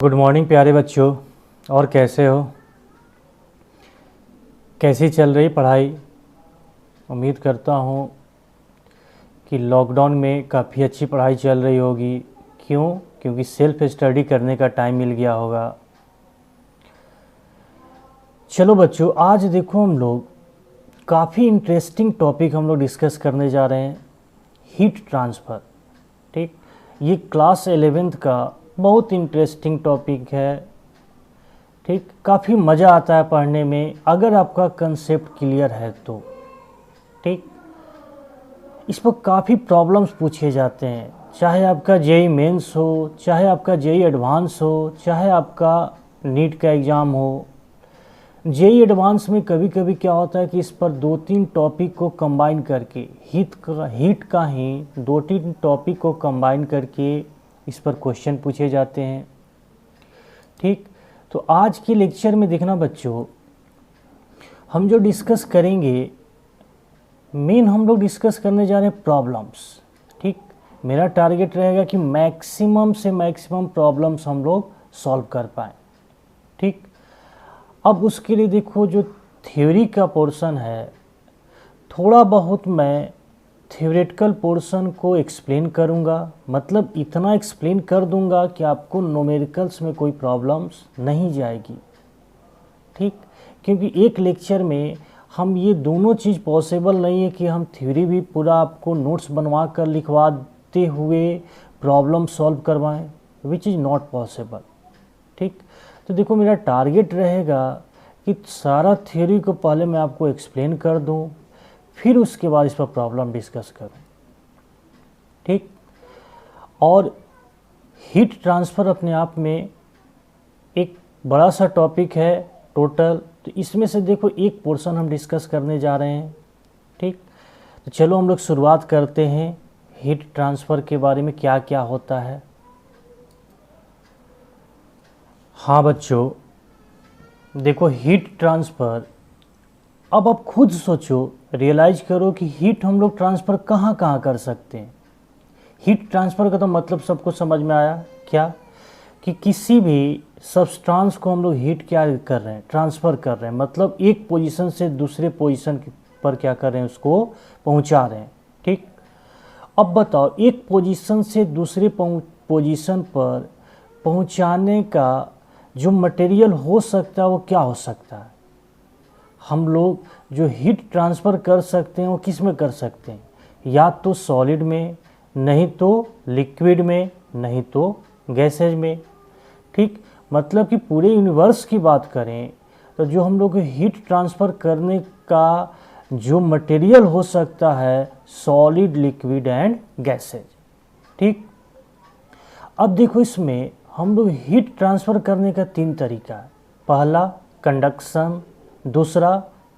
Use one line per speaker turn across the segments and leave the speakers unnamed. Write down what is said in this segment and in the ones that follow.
Good morning प्यारे बच्चों। और कैसे हो? कैसी चल रही पढ़ाई? उम्मीद करता हूँ कि लॉकडाउन में काफ़ी अच्छी पढ़ाई चल रही होगी। क्यों? क्योंकि सेल्फ स्टडी करने का टाइम मिल गया होगा। चलो बच्चों, आज देखो हम लोग काफ़ी इंटरेस्टिंग टॉपिक हम लोग डिस्कस करने जा रहे हैं, हीट ट्रांसफ़र। ठीक, ये क्लास 11th का बहुत इंटरेस्टिंग टॉपिक है। ठीक, काफ़ी मज़ा आता है पढ़ने में अगर आपका कंसेप्ट क्लियर है तो। ठीक, इस पर काफ़ी प्रॉब्लम्स पूछे जाते हैं, चाहे आपका जेई मेंस हो, चाहे आपका जेई एडवांस हो, चाहे आपका नीट का एग्ज़ाम हो। जेई एडवांस में कभी कभी क्या होता है कि इस पर 2-3 टॉपिक को कंबाइन करके हीट का ही 2-3 टॉपिक को कंबाइन करके इस पर क्वेश्चन पूछे जाते हैं। ठीक, तो आज के लेक्चर में देखना बच्चों, हम जो डिस्कस करेंगे, मेन हम लोग डिस्कस करने जा रहे हैं प्रॉब्लम्स। ठीक, मेरा टारगेट रहेगा कि मैक्सिमम से मैक्सिमम प्रॉब्लम्स हम लोग सॉल्व कर पाएँ। ठीक, अब उसके लिए देखो, जो थ्योरी का पोर्शन है, थोड़ा बहुत मैं थ्योरेटिकल पोर्शन को एक्सप्लेन करूंगा। मतलब इतना एक्सप्लेन कर दूंगा कि आपको न्यूमेरिकल्स में कोई प्रॉब्लम्स नहीं जाएगी। ठीक, क्योंकि एक लेक्चर में हम ये दोनों चीज़ पॉसिबल नहीं है कि हम थ्योरी भी पूरा आपको नोट्स बनवा कर लिखवाते हुए प्रॉब्लम सॉल्व करवाएं, विच इज़ नॉट पॉसिबल। ठीक, तो देखो मेरा टारगेट रहेगा कि सारा थ्योरी को पहले मैं आपको एक्सप्लेन कर दूं, फिर उसके बाद इस पर प्रॉब्लम डिस्कस करूं। ठीक, और हीट ट्रांसफ़र अपने आप में एक बड़ा सा टॉपिक है टोटल। तो इसमें से देखो एक पोर्शन हम डिस्कस करने जा रहे हैं। ठीक, तो चलो हम लोग शुरुआत करते हैं हीट ट्रांसफ़र के बारे में, क्या क्या होता है। हाँ बच्चों, देखो हीट ट्रांसफ़र, अब आप खुद सोचो, रियलाइज करो कि हीट हम लोग ट्रांसफ़र कहाँ कहाँ कर सकते हैं। हीट ट्रांसफ़र का तो मतलब सबको समझ में आया क्या? कि किसी भी सब्सटेंस को हम लोग हीट क्या कर रहे हैं, ट्रांसफ़र कर रहे हैं। मतलब एक पोजीशन से दूसरे पोजीशन पर क्या कर रहे हैं, उसको पहुंचा रहे हैं। ठीक, अब बताओ, एक पोजीशन से दूसरे पोजीशन पर पहुंचाने का जो मटेरियल हो सकता है वो क्या हो सकता है? हम लोग जो हीट ट्रांसफ़र कर सकते हैं वो किस में कर सकते हैं? या तो सॉलिड में, नहीं तो लिक्विड में, नहीं तो गैसेज में। ठीक, मतलब कि पूरे यूनिवर्स की बात करें तो जो हम लोग हीट ट्रांसफ़र करने का जो मटेरियल हो सकता है, सॉलिड, लिक्विड एंड गैसेज। ठीक, अब देखो इसमें हम लोग हीट ट्रांसफ़र करने का 3 तरीका है। पहला कंडक्शन, दूसरा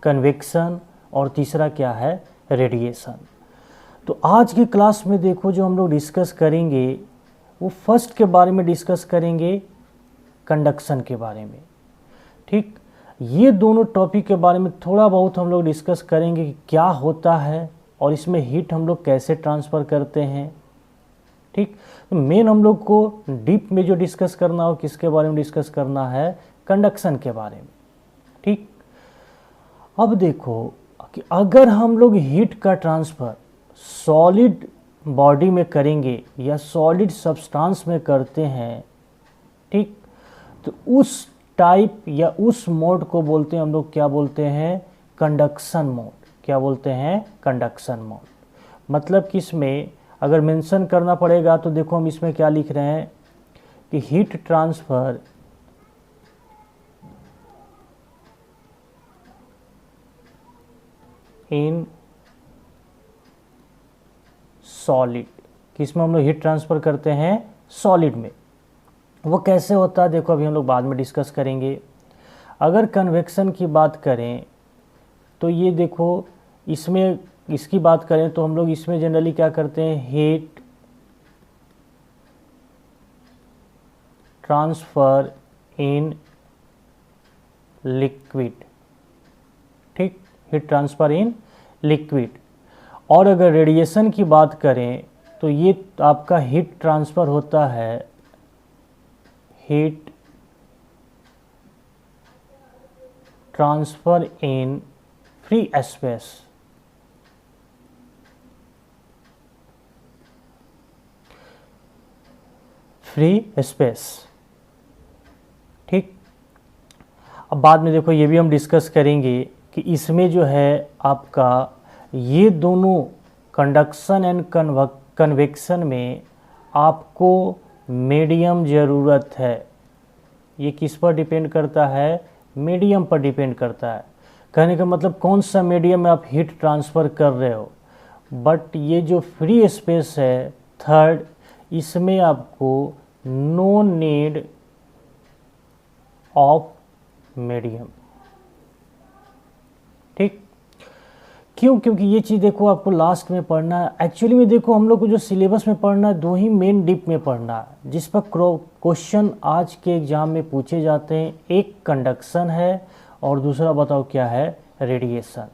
कन्वेक्शन और तीसरा क्या है, रेडिएशन। तो आज की क्लास में देखो जो हम लोग डिस्कस करेंगे वो फर्स्ट के बारे में डिस्कस करेंगे, कंडक्शन के बारे में। ठीक, ये दोनों टॉपिक के बारे में थोड़ा बहुत हम लोग डिस्कस करेंगे कि क्या होता है और इसमें हीट हम लोग कैसे ट्रांसफ़र करते हैं। ठीक, तो मेन हम लोग को डीप में जो डिस्कस करना हो, किसके बारे में डिस्कस करना है, कंडक्शन के बारे में। ठीक, अब देखो कि अगर हम लोग हीट का ट्रांसफ़र सॉलिड बॉडी में करेंगे या सॉलिड सब्सटेंस में करते हैं, ठीक, तो उस टाइप या उस मोड को बोलते हैं हम लोग, क्या बोलते हैं, कंडक्शन मोड। क्या बोलते हैं, कंडक्शन मोड। मतलब कि इसमें अगर मेंशन करना पड़ेगा तो देखो हम इसमें क्या लिख रहे हैं कि हीट ट्रांसफ़र इन सॉलिड। किसमें हम लोग हीट ट्रांसफ़र करते हैं, सॉलिड में। वो कैसे होता है देखो अभी हम लोग बाद में डिस्कस करेंगे। अगर कन्वेक्शन की बात करें तो ये देखो, इसमें इसकी बात करें तो हम लोग इसमें जनरली क्या करते हैं, हीट ट्रांसफ़र इन लिक्विड। ठीक, हीट ट्रांसफ़र इन लिक्विड। और अगर रेडिएशन की बात करें तो ये आपका हीट ट्रांसफ़र होता है heat transfer in free space. Free space, ठीक। अब बाद में देखो ये भी हम डिस्कस करेंगे कि इसमें जो है आपका ये दोनों कंडक्शन एंड कन्वेक्शन में आपको मीडियम ज़रूरत है। ये किस पर डिपेंड करता है? मीडियम पर डिपेंड करता है। कहने का मतलब कौन सा मीडियम में आप हीट ट्रांसफ़र कर रहे हो। बट ये जो फ्री स्पेस है थर्ड, इसमें आपको नो नीड ऑफ मीडियम, ठीक। क्यों? क्योंकि ये चीज़ देखो आपको लास्ट में पढ़ना है। एक्चुअली में देखो हम लोग को जो सिलेबस में पढ़ना है दो ही मेन डीप में पढ़ना है जिस पर क्वेश्चन आज के एग्जाम में पूछे जाते हैं। एक कंडक्शन है और दूसरा बताओ क्या है? रेडिएशन।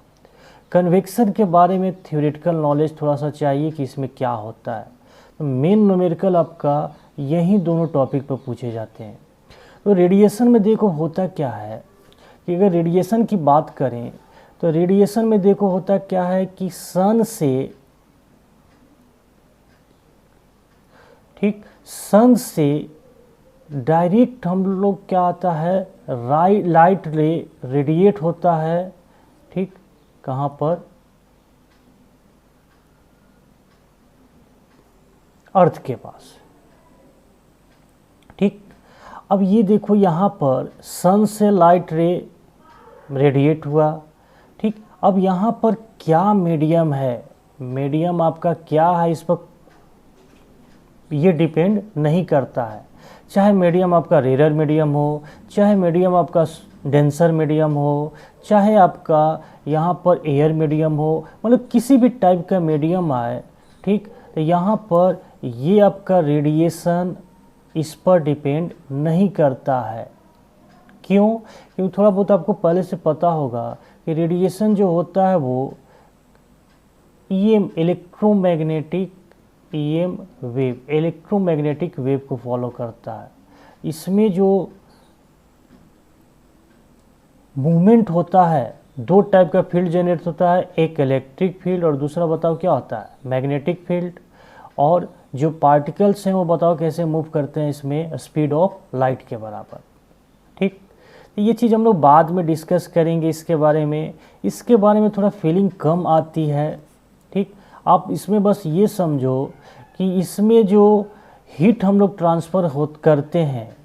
कन्वेक्शन के बारे में थ्योरेटिकल नॉलेज थोड़ा सा चाहिए कि इसमें क्या होता है। तो मेन न्यूमेरिकल आपका यही दोनों टॉपिक पर पूछे जाते हैं। तो रेडिएशन में देखो होता क्या है कि अगर रेडिएशन की बात करें तो रेडिएशन में देखो होता क्या है कि सन से, ठीक, सन से डायरेक्ट हम लोग क्या आता है? लाइट रे रेडिएट होता है, ठीक। कहाँ पर? अर्थ के पास, ठीक। अब ये देखो यहाँ पर सन से लाइट रे रेडिएट हुआ, ठीक। अब यहाँ पर क्या मीडियम है? मीडियम आपका क्या है इस पर ये डिपेंड नहीं करता है। चाहे मीडियम आपका रेयर मीडियम हो, चाहे मीडियम आपका डेंसर मीडियम हो, चाहे आपका यहाँ पर एयर मीडियम हो, मतलब किसी भी टाइप का मीडियम आए, ठीक। तो यहाँ पर ये आपका रेडिएशन इस पर डिपेंड नहीं करता है। क्यों? क्योंकि थोड़ा बहुत आपको पहले से पता होगा कि रेडिएशन जो होता है वो इलेक्ट्रोमैग्नेटिक वेव को फॉलो करता है। इसमें जो मूवमेंट होता है दो टाइप का फील्ड जनरेट होता है, एक इलेक्ट्रिक फील्ड और दूसरा बताओ क्या होता है? Magnetic field. और जो पार्टिकल्स हैं वो बताओ कैसे मूव करते हैं इसमें? स्पीड ऑफ लाइट के बराबर, ठीक। तो ये चीज़ हम लोग बाद में डिस्कस करेंगे इसके बारे में थोड़ा फीलिंग कम आती है, ठीक। आप इसमें बस ये समझो कि इसमें जो हीट हम लोग ट्रांसफ़र करते हैं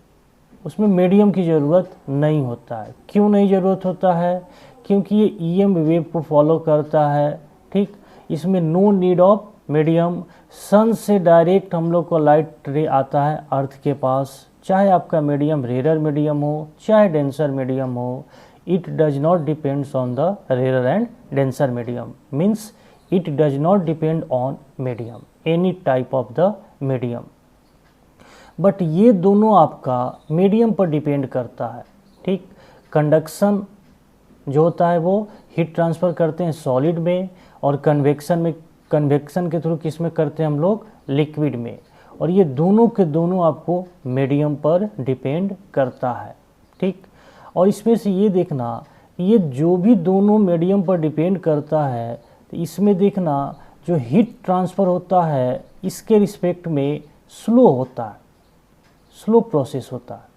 उसमें मीडियम की ज़रूरत नहीं होता है। क्यों नहीं ज़रूरत होता है? क्योंकि ये ईएम वेव को फॉलो करता है, ठीक। इसमें नो नीड ऑफ मीडियम। सन से डायरेक्ट हम लोग को लाइट रे आता है अर्थ के पास, चाहे आपका मीडियम रेयर मीडियम हो चाहे डेंसर मीडियम हो। It does not depends on the rare and denser medium, means it does not depend on medium, any type of the medium. But ये दोनों आपका मीडियम पर डिपेंड करता है, ठीक। कंडक्शन जो होता है वो हीट ट्रांसफ़र करते हैं सॉलिड में, और कन्वेक्शन के थ्रू किस में करते हैं हम लोग? लिक्विड में। और ये दोनों के दोनों आपको मीडियम पर डिपेंड करता है, ठीक। और इसमें से ये देखना ये जो भी दोनों मीडियम पर डिपेंड करता है, तो इसमें देखना जो हीट ट्रांसफ़र होता है इसके रिस्पेक्ट में स्लो होता है, स्लो प्रोसेस होता है।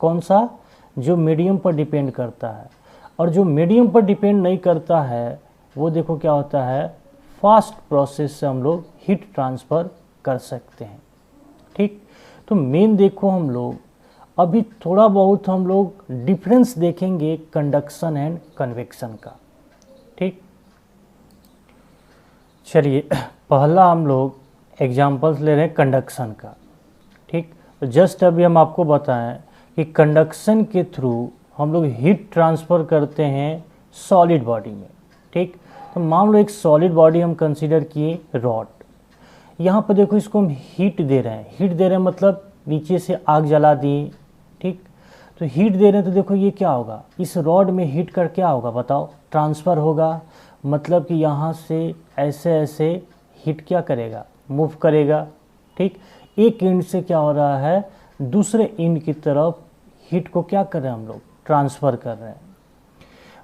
कौन सा? जो मीडियम पर डिपेंड करता है। और जो मीडियम पर डिपेंड नहीं करता है वो देखो क्या होता है? फास्ट प्रोसेस से हम लोग हीट ट्रांसफ़र कर सकते हैं, ठीक। तो मेन देखो हम लोग अभी थोड़ा बहुत हम लोग डिफरेंस देखेंगे कंडक्शन एंड कन्वेक्शन का, ठीक। चलिए पहला हम लोग एग्जांपल्स ले रहे हैं कंडक्शन का, ठीक। तो जस्ट अभी हम आपको बताएं कि कंडक्शन के थ्रू हम लोग हीट ट्रांसफ़र करते हैं सॉलिड बॉडी में, ठीक। तो मान लो एक सॉलिड बॉडी हम कंसीडर किए रॉड। यहाँ पर देखो इसको हम हीट दे रहे हैं, मतलब नीचे से आग जला दिए, ठीक। तो हीट दे रहे हैं तो देखो ये क्या होगा? इस रॉड में हीट कर क्या होगा बताओ? ट्रांसफ़र होगा। मतलब कि यहाँ से ऐसे हीट क्या करेगा? मूव करेगा, ठीक। एक एंड से क्या हो रहा है? दूसरे एंड की तरफ हीट को क्या कर रहे हैं हम लोग, ट्रांसफ़र कर रहे हैं।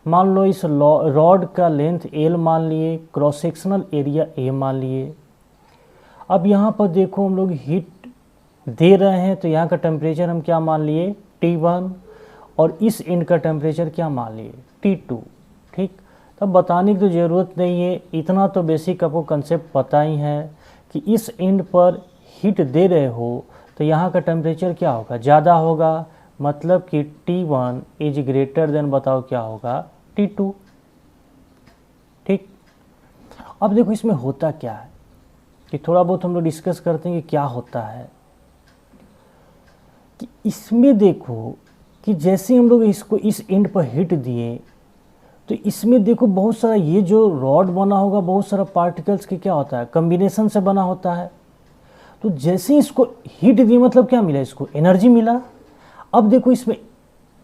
मान लो इस रॉड का लेंथ L मान लिए, क्रॉस सेक्शनल एरिया A मान लिए। अब यहाँ पर देखो हम लोग हीट दे रहे हैं तो यहाँ का टेम्परेचर हम क्या मान लिए, T1, और इस एंड का टेम्परेचर क्या मान लिए, T2। ठीक, तब बताने की तो ज़रूरत नहीं है, इतना तो बेसिक आपको कंसेप्ट पता ही है कि इस एंड पर हीट दे रहे हो तो यहाँ का टेम्परेचर क्या होगा, ज़्यादा होगा, मतलब कि T1 इज ग्रेटर देन, बताओ क्या होगा, T2। ठीक, अब देखो इसमें होता क्या है कि थोड़ा बहुत हम लोग डिस्कस करते हैं कि क्या होता है। कि इसमें देखो कि जैसे हम लोग इसको इस एंड पर हीट दिए तो इसमें देखो बहुत सारा ये जो रॉड बना होगा बहुत सारा पार्टिकल्स के क्या होता है, कम्बिनेशन से बना होता है। तो जैसे इसको हीट दी मतलब क्या मिला, इसको एनर्जी मिला। अब देखो इसमें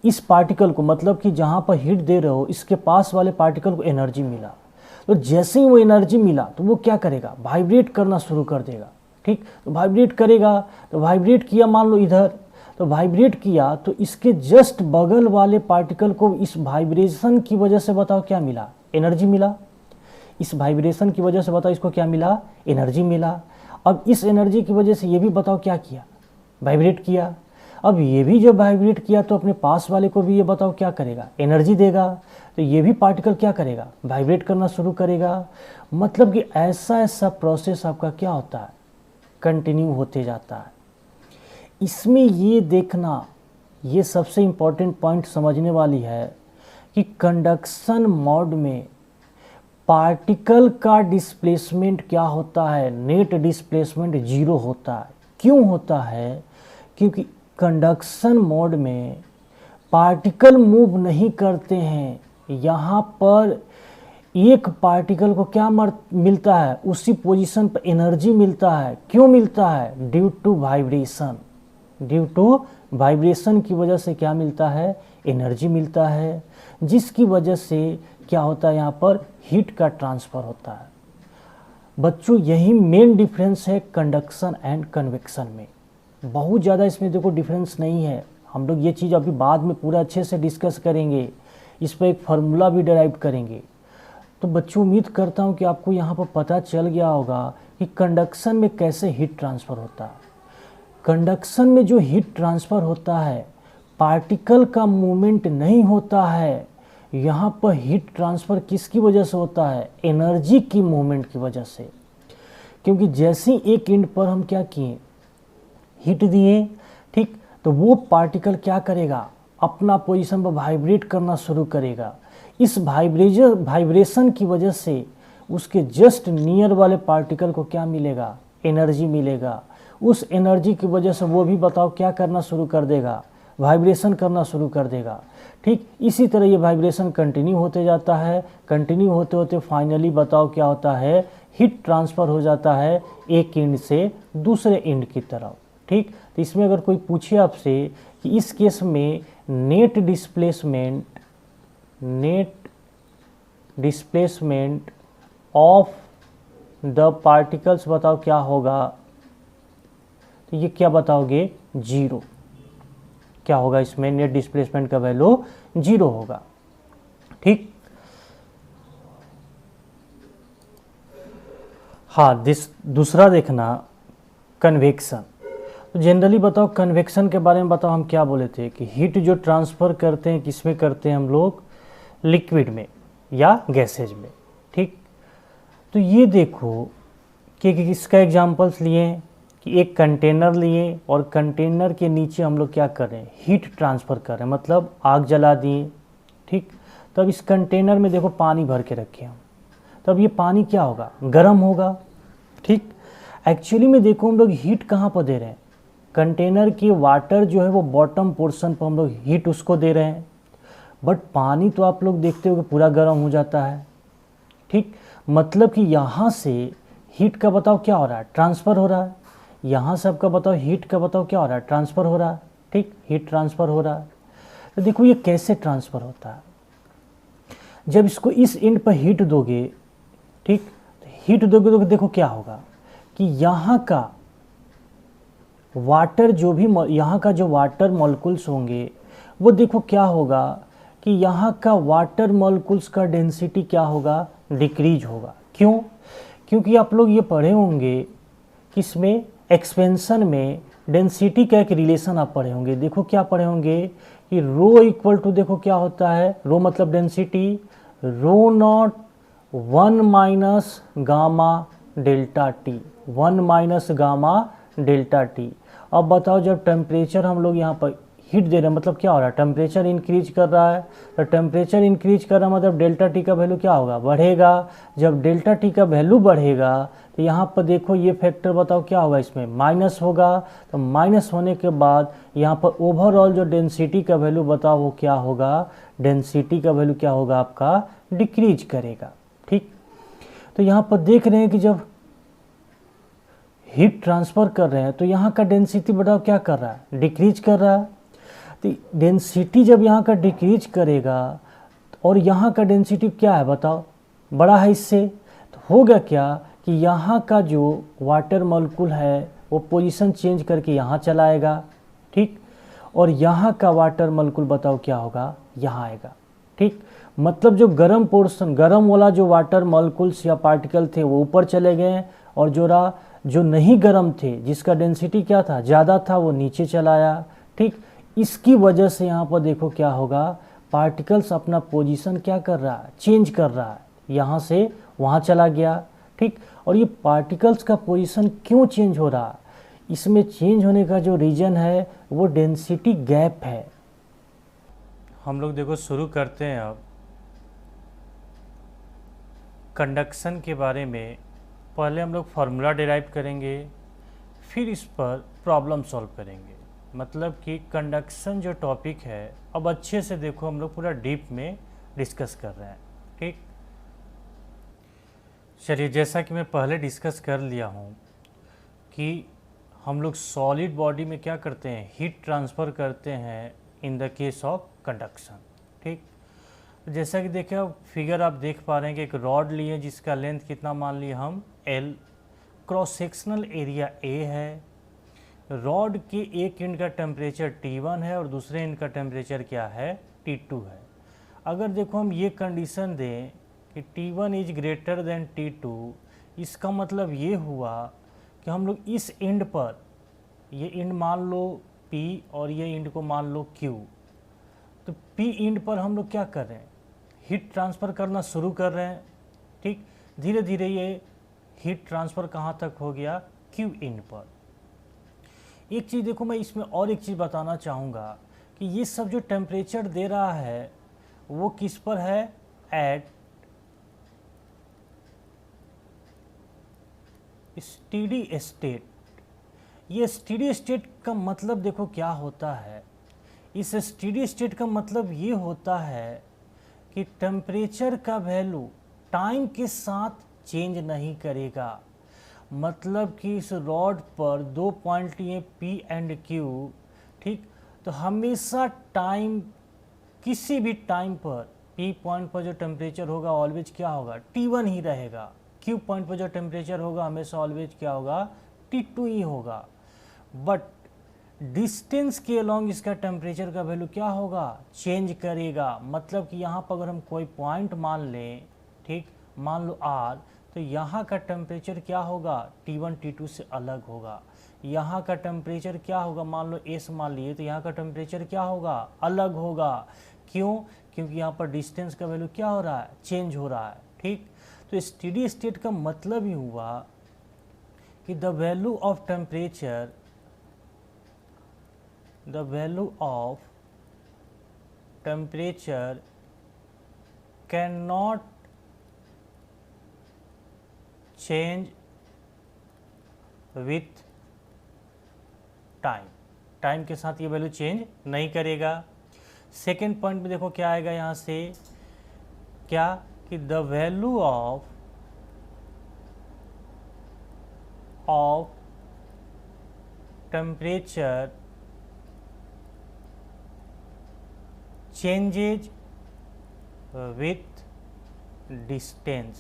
इस पार्टिकल को, मतलब कि जहाँ पर हीट दे रहे हो इसके पास वाले पार्टिकल को एनर्जी मिला। तो जैसे ही वो एनर्जी मिला तो वो क्या करेगा, वाइब्रेट करना शुरू कर देगा। ठीक, तो वाइब्रेट करेगा, तो वाइब्रेट किया मान लो इधर, तो वाइब्रेट किया तो इसके जस्ट बगल वाले पार्टिकल को इस वाइब्रेशन की वजह से बताओ क्या मिला, एनर्जी मिला। इस वाइब्रेशन की वजह से बताओ इसको क्या मिला, एनर्जी मिला। अब इस एनर्जी की वजह से ये भी बताओ क्या किया, वाइब्रेट किया। अब ये भी जब वाइब्रेट किया तो अपने पास वाले को भी ये बताओ क्या करेगा, एनर्जी देगा। तो ये भी पार्टिकल क्या करेगा, वाइब्रेट करना शुरू करेगा। मतलब कि ऐसा ऐसा प्रोसेस आपका क्या होता है, कंटिन्यू होते जाता है। इसमें ये देखना, ये सबसे इम्पोर्टेंट पॉइंट समझने वाली है कि कंडक्शन मोड में पार्टिकल का डिस्प्लेसमेंट क्या होता है, नेट डिस्प्लेसमेंट जीरो होता है। क्यों होता है, क्योंकि कंडक्शन मोड में पार्टिकल मूव नहीं करते हैं। यहाँ पर एक पार्टिकल को क्या मिलता है, उसी पोजीशन पर एनर्जी मिलता है। क्यों मिलता है, due to vibration. Due to vibration की वजह से क्या मिलता है, एनर्जी मिलता है, जिसकी वजह से क्या होता है, यहाँ पर हीट का ट्रांसफ़र होता है। बच्चों यही मेन डिफरेंस है कंडक्शन एंड कन्वेक्शन में। बहुत ज़्यादा इसमें देखो डिफरेंस नहीं है। हम लोग ये चीज़ अभी बाद में पूरा अच्छे से डिस्कस करेंगे, इस पर एक फार्मूला भी डिराइव करेंगे। तो बच्चों उम्मीद करता हूँ कि आपको यहाँ पर पता चल गया होगा कि कंडक्शन में कैसे हीट ट्रांसफ़र होता है। कंडक्शन में जो हीट ट्रांसफ़र होता है, पार्टिकल का मूवमेंट नहीं होता है। यहाँ पर हीट ट्रांसफ़र किसकी वजह से होता है, एनर्जी की मूवमेंट की वजह से। क्योंकि जैसे ही एक एंड पर हम क्या किए, हीट दिए, ठीक, तो वो पार्टिकल क्या करेगा, अपना पोजीशन पर वाइब्रेट करना शुरू करेगा। इस वाइब्रेशन की वजह से उसके जस्ट नियर वाले पार्टिकल को क्या मिलेगा, एनर्जी मिलेगा। उस एनर्जी की वजह से वो भी बताओ क्या करना शुरू कर देगा, वाइब्रेशन करना शुरू कर देगा। ठीक, इसी तरह ये वाइब्रेशन कंटिन्यू होते जाता है। कंटिन्यू होते होते फाइनली बताओ क्या होता है, हीट ट्रांसफ़र हो जाता है एक एंड से दूसरे एंड की तरफ। ठीक, तो इसमें अगर कोई पूछे आपसे कि इस केस में net displacement of the particles बताओ क्या होगा, तो ये क्या बताओगे, जीरो। क्या होगा इसमें, नेट डिस्प्लेसमेंट का वैल्यू जीरो होगा। ठीक, हाँ, दूसरा देखना कन्वेक्शन। तो जनरली बताओ कन्वेक्शन के बारे में बताओ, हम क्या बोले थे कि हीट जो ट्रांसफ़र करते हैं किस में करते हैं हम लोग, लिक्विड में या गैसेज में। ठीक, तो ये देखो कि इसका एग्जांपल्स लिए कि एक कंटेनर लिए और कंटेनर के नीचे हम लोग क्या कर रहे हैं, हीट ट्रांसफ़र कर रहे हैं, मतलब आग जला दिए। ठीक, तब इस कंटेनर में देखो पानी भर के रखे हम, तब ये पानी क्या होगा, गर्म होगा। ठीक, एक्चुअली में देखो हम लोग हीट कहाँ पर दे रहे हैं, कंटेनर की वाटर जो है वो बॉटम पोर्शन पर हम लोग हीट उसको दे रहे हैं। बट पानी तो आप लोग देखते हो कि पूरा गर्म हो जाता है। ठीक, मतलब कि यहाँ से हीट का बताओ क्या हो रहा है, ट्रांसफ़र हो रहा है। यहाँ से आपका बताओ हीट का बताओ क्या हो रहा है, ट्रांसफ़र हो रहा है। ठीक, हीट ट्रांसफ़र हो रहा है। तो देखो ये कैसे ट्रांसफ़र होता है, जब इसको इस एंड पर हीट दोगे, ठीक, हीट दोगे तो देखो क्या होगा कि यहाँ का वाटर जो भी यहाँ का जो वाटर मॉलिक्यूल्स होंगे वो देखो क्या होगा कि यहाँ का वाटर मॉलिक्यूल्स का डेंसिटी क्या होगा, डिक्रीज होगा। क्यों? क्योंकि आप लोग ये पढ़े होंगे कि इसमें एक्सपेंशन में डेंसिटी का एक रिलेशन आप पढ़े होंगे। देखो क्या पढ़े होंगे कि रो इक्वल टू, देखो क्या होता है, रो मतलब density, rho nought 1 minus gamma delta T, 1 minus gamma delta T. अब बताओ जब टेम्परेचर हम लोग यहाँ पर हीट दे रहे हैं मतलब क्या हो रहा है, टेम्परेचर इंक्रीज कर रहा है। तो टेम्परेचर इंक्रीज कर रहा है मतलब डेल्टा टी का वैल्यू क्या होगा, बढ़ेगा। जब डेल्टा टी का वैल्यू बढ़ेगा तो यहाँ पर देखो ये फैक्टर बताओ क्या होगा, इसमें माइनस होगा। तो माइनस होने के बाद यहाँ पर ओवरऑल जो डेंसिटी का वैल्यू बताओ वो क्या होगा, डेंसिटी का वैल्यू क्या होगा आपका, डिक्रीज करेगा। ठीक, तो यहाँ पर देख रहे हैं कि जब हीट ट्रांसफ़र कर रहे हैं तो यहाँ का डेंसिटी बताओ क्या कर रहा है, डिक्रीज कर रहा है। तो डेंसिटी जब यहाँ का डिक्रीज करेगा और यहाँ का डेंसिटी क्या है बताओ, बड़ा है इससे, तो होगा क्या कि यहाँ का जो वाटर मॉलिक्यूल है वो पोजीशन चेंज करके यहाँ चला आएगा। ठीक, और यहाँ का वाटर मॉलिक्यूल बताओ क्या होगा, यहाँ आएगा। ठीक, मतलब जो गर्म पोर्शन, गर्म वाला जो वाटर मॉलिक्यूल्स या पार्टिकल थे वो ऊपर चले गए और जो नहीं गर्म थे, जिसका डेंसिटी क्या था, ज़्यादा था, वो नीचे चला आया। ठीक, इसकी वजह से यहाँ पर देखो क्या होगा, पार्टिकल्स अपना पोजीशन क्या कर रहा है, चेंज कर रहा है, यहाँ से वहाँ चला गया। ठीक, और ये पार्टिकल्स का पोजीशन क्यों चेंज हो रहा है, इसमें चेंज होने का जो रीज़न है वो डेंसिटी गैप है। हम लोग देखो शुरू करते हैं अब कंडक्शन के बारे में। पहले हम लोग फार्मूला डिराइव करेंगे, फिर इस पर प्रॉब्लम सॉल्व करेंगे। मतलब कि कंडक्शन जो टॉपिक है अब अच्छे से देखो हम लोग पूरा डीप में डिस्कस कर रहे हैं। ठीक, चलिए जैसा कि मैं पहले डिस्कस कर लिया हूँ कि हम लोग सॉलिड बॉडी में क्या करते हैं, हीट ट्रांसफ़र करते हैं in the case of conduction. ठीक, जैसा कि देखें अब फिगर आप देख पा रहे हैं कि एक रॉड लिए जिसका लेंथ कितना मान लिया हम L, cross sectional area A है, रॉड के एक एंड का टेम्परेचर T1 है और दूसरे एंड का टेम्परेचर क्या है, T2 है। अगर देखो हम ये कंडीशन दें कि T1 is greater than T2, इसका मतलब ये हुआ कि हम लोग इस एंड पर, ये एंड मान लो P और ये एंड को मान लो Q, तो P एंड पर हम लोग क्या कर रहे हैं, हीट ट्रांसफ़र करना शुरू कर रहे हैं। ठीक, धीरे धीरे ये हीट ट्रांसफ़र कहाँ तक हो गया, Q एंड पर। एक चीज़ देखो मैं इसमें और एक चीज़ बताना चाहूँगा कि ये सब जो टेम्परेचर दे रहा है वो किस पर है, एट स्टेडी स्टेट। ये स्टेडी स्टेट का मतलब देखो क्या होता है, इस स्टेडी स्टेट का मतलब ये होता है कि टेम्परेचर का वैल्यू टाइम के साथ चेंज नहीं करेगा। मतलब कि इस रॉड पर दो पॉइंट ये P एंड Q, ठीक, तो हमेशा टाइम, किसी भी टाइम पर P पॉइंट पर जो टेम्परेचर होगा ऑलवेज क्या होगा, T1 ही रहेगा। Q पॉइंट पर जो टेम्परेचर होगा हमेशा ऑलवेज क्या होगा, T2 ही होगा। बट डिस्टेंस के अलॉन्ग इसका टेम्परेचर का वैल्यू क्या होगा, चेंज करेगा। मतलब कि यहाँ पर अगर हम कोई पॉइंट मान लें, ठीक, मान लो R, तो यहाँ का टेम्परेचर क्या होगा, T1 T2 से अलग होगा। यहाँ का टेम्परेचर क्या होगा, मान लो S मान लिए, तो यहाँ का टेम्परेचर क्या होगा, अलग होगा। क्यों? क्योंकि यहाँ पर डिस्टेंस का वैल्यू क्या हो रहा है, चेंज हो रहा है। ठीक, तो स्टेडी स्टेट का मतलब ही हुआ कि the value of temperature, the value of temperature cannot change with time, time के साथ ये वैल्यू चेंज नहीं करेगा। सेकेंड पॉइंट में देखो क्या आएगा यहाँ से, क्या कि the value of temperature changes with distance.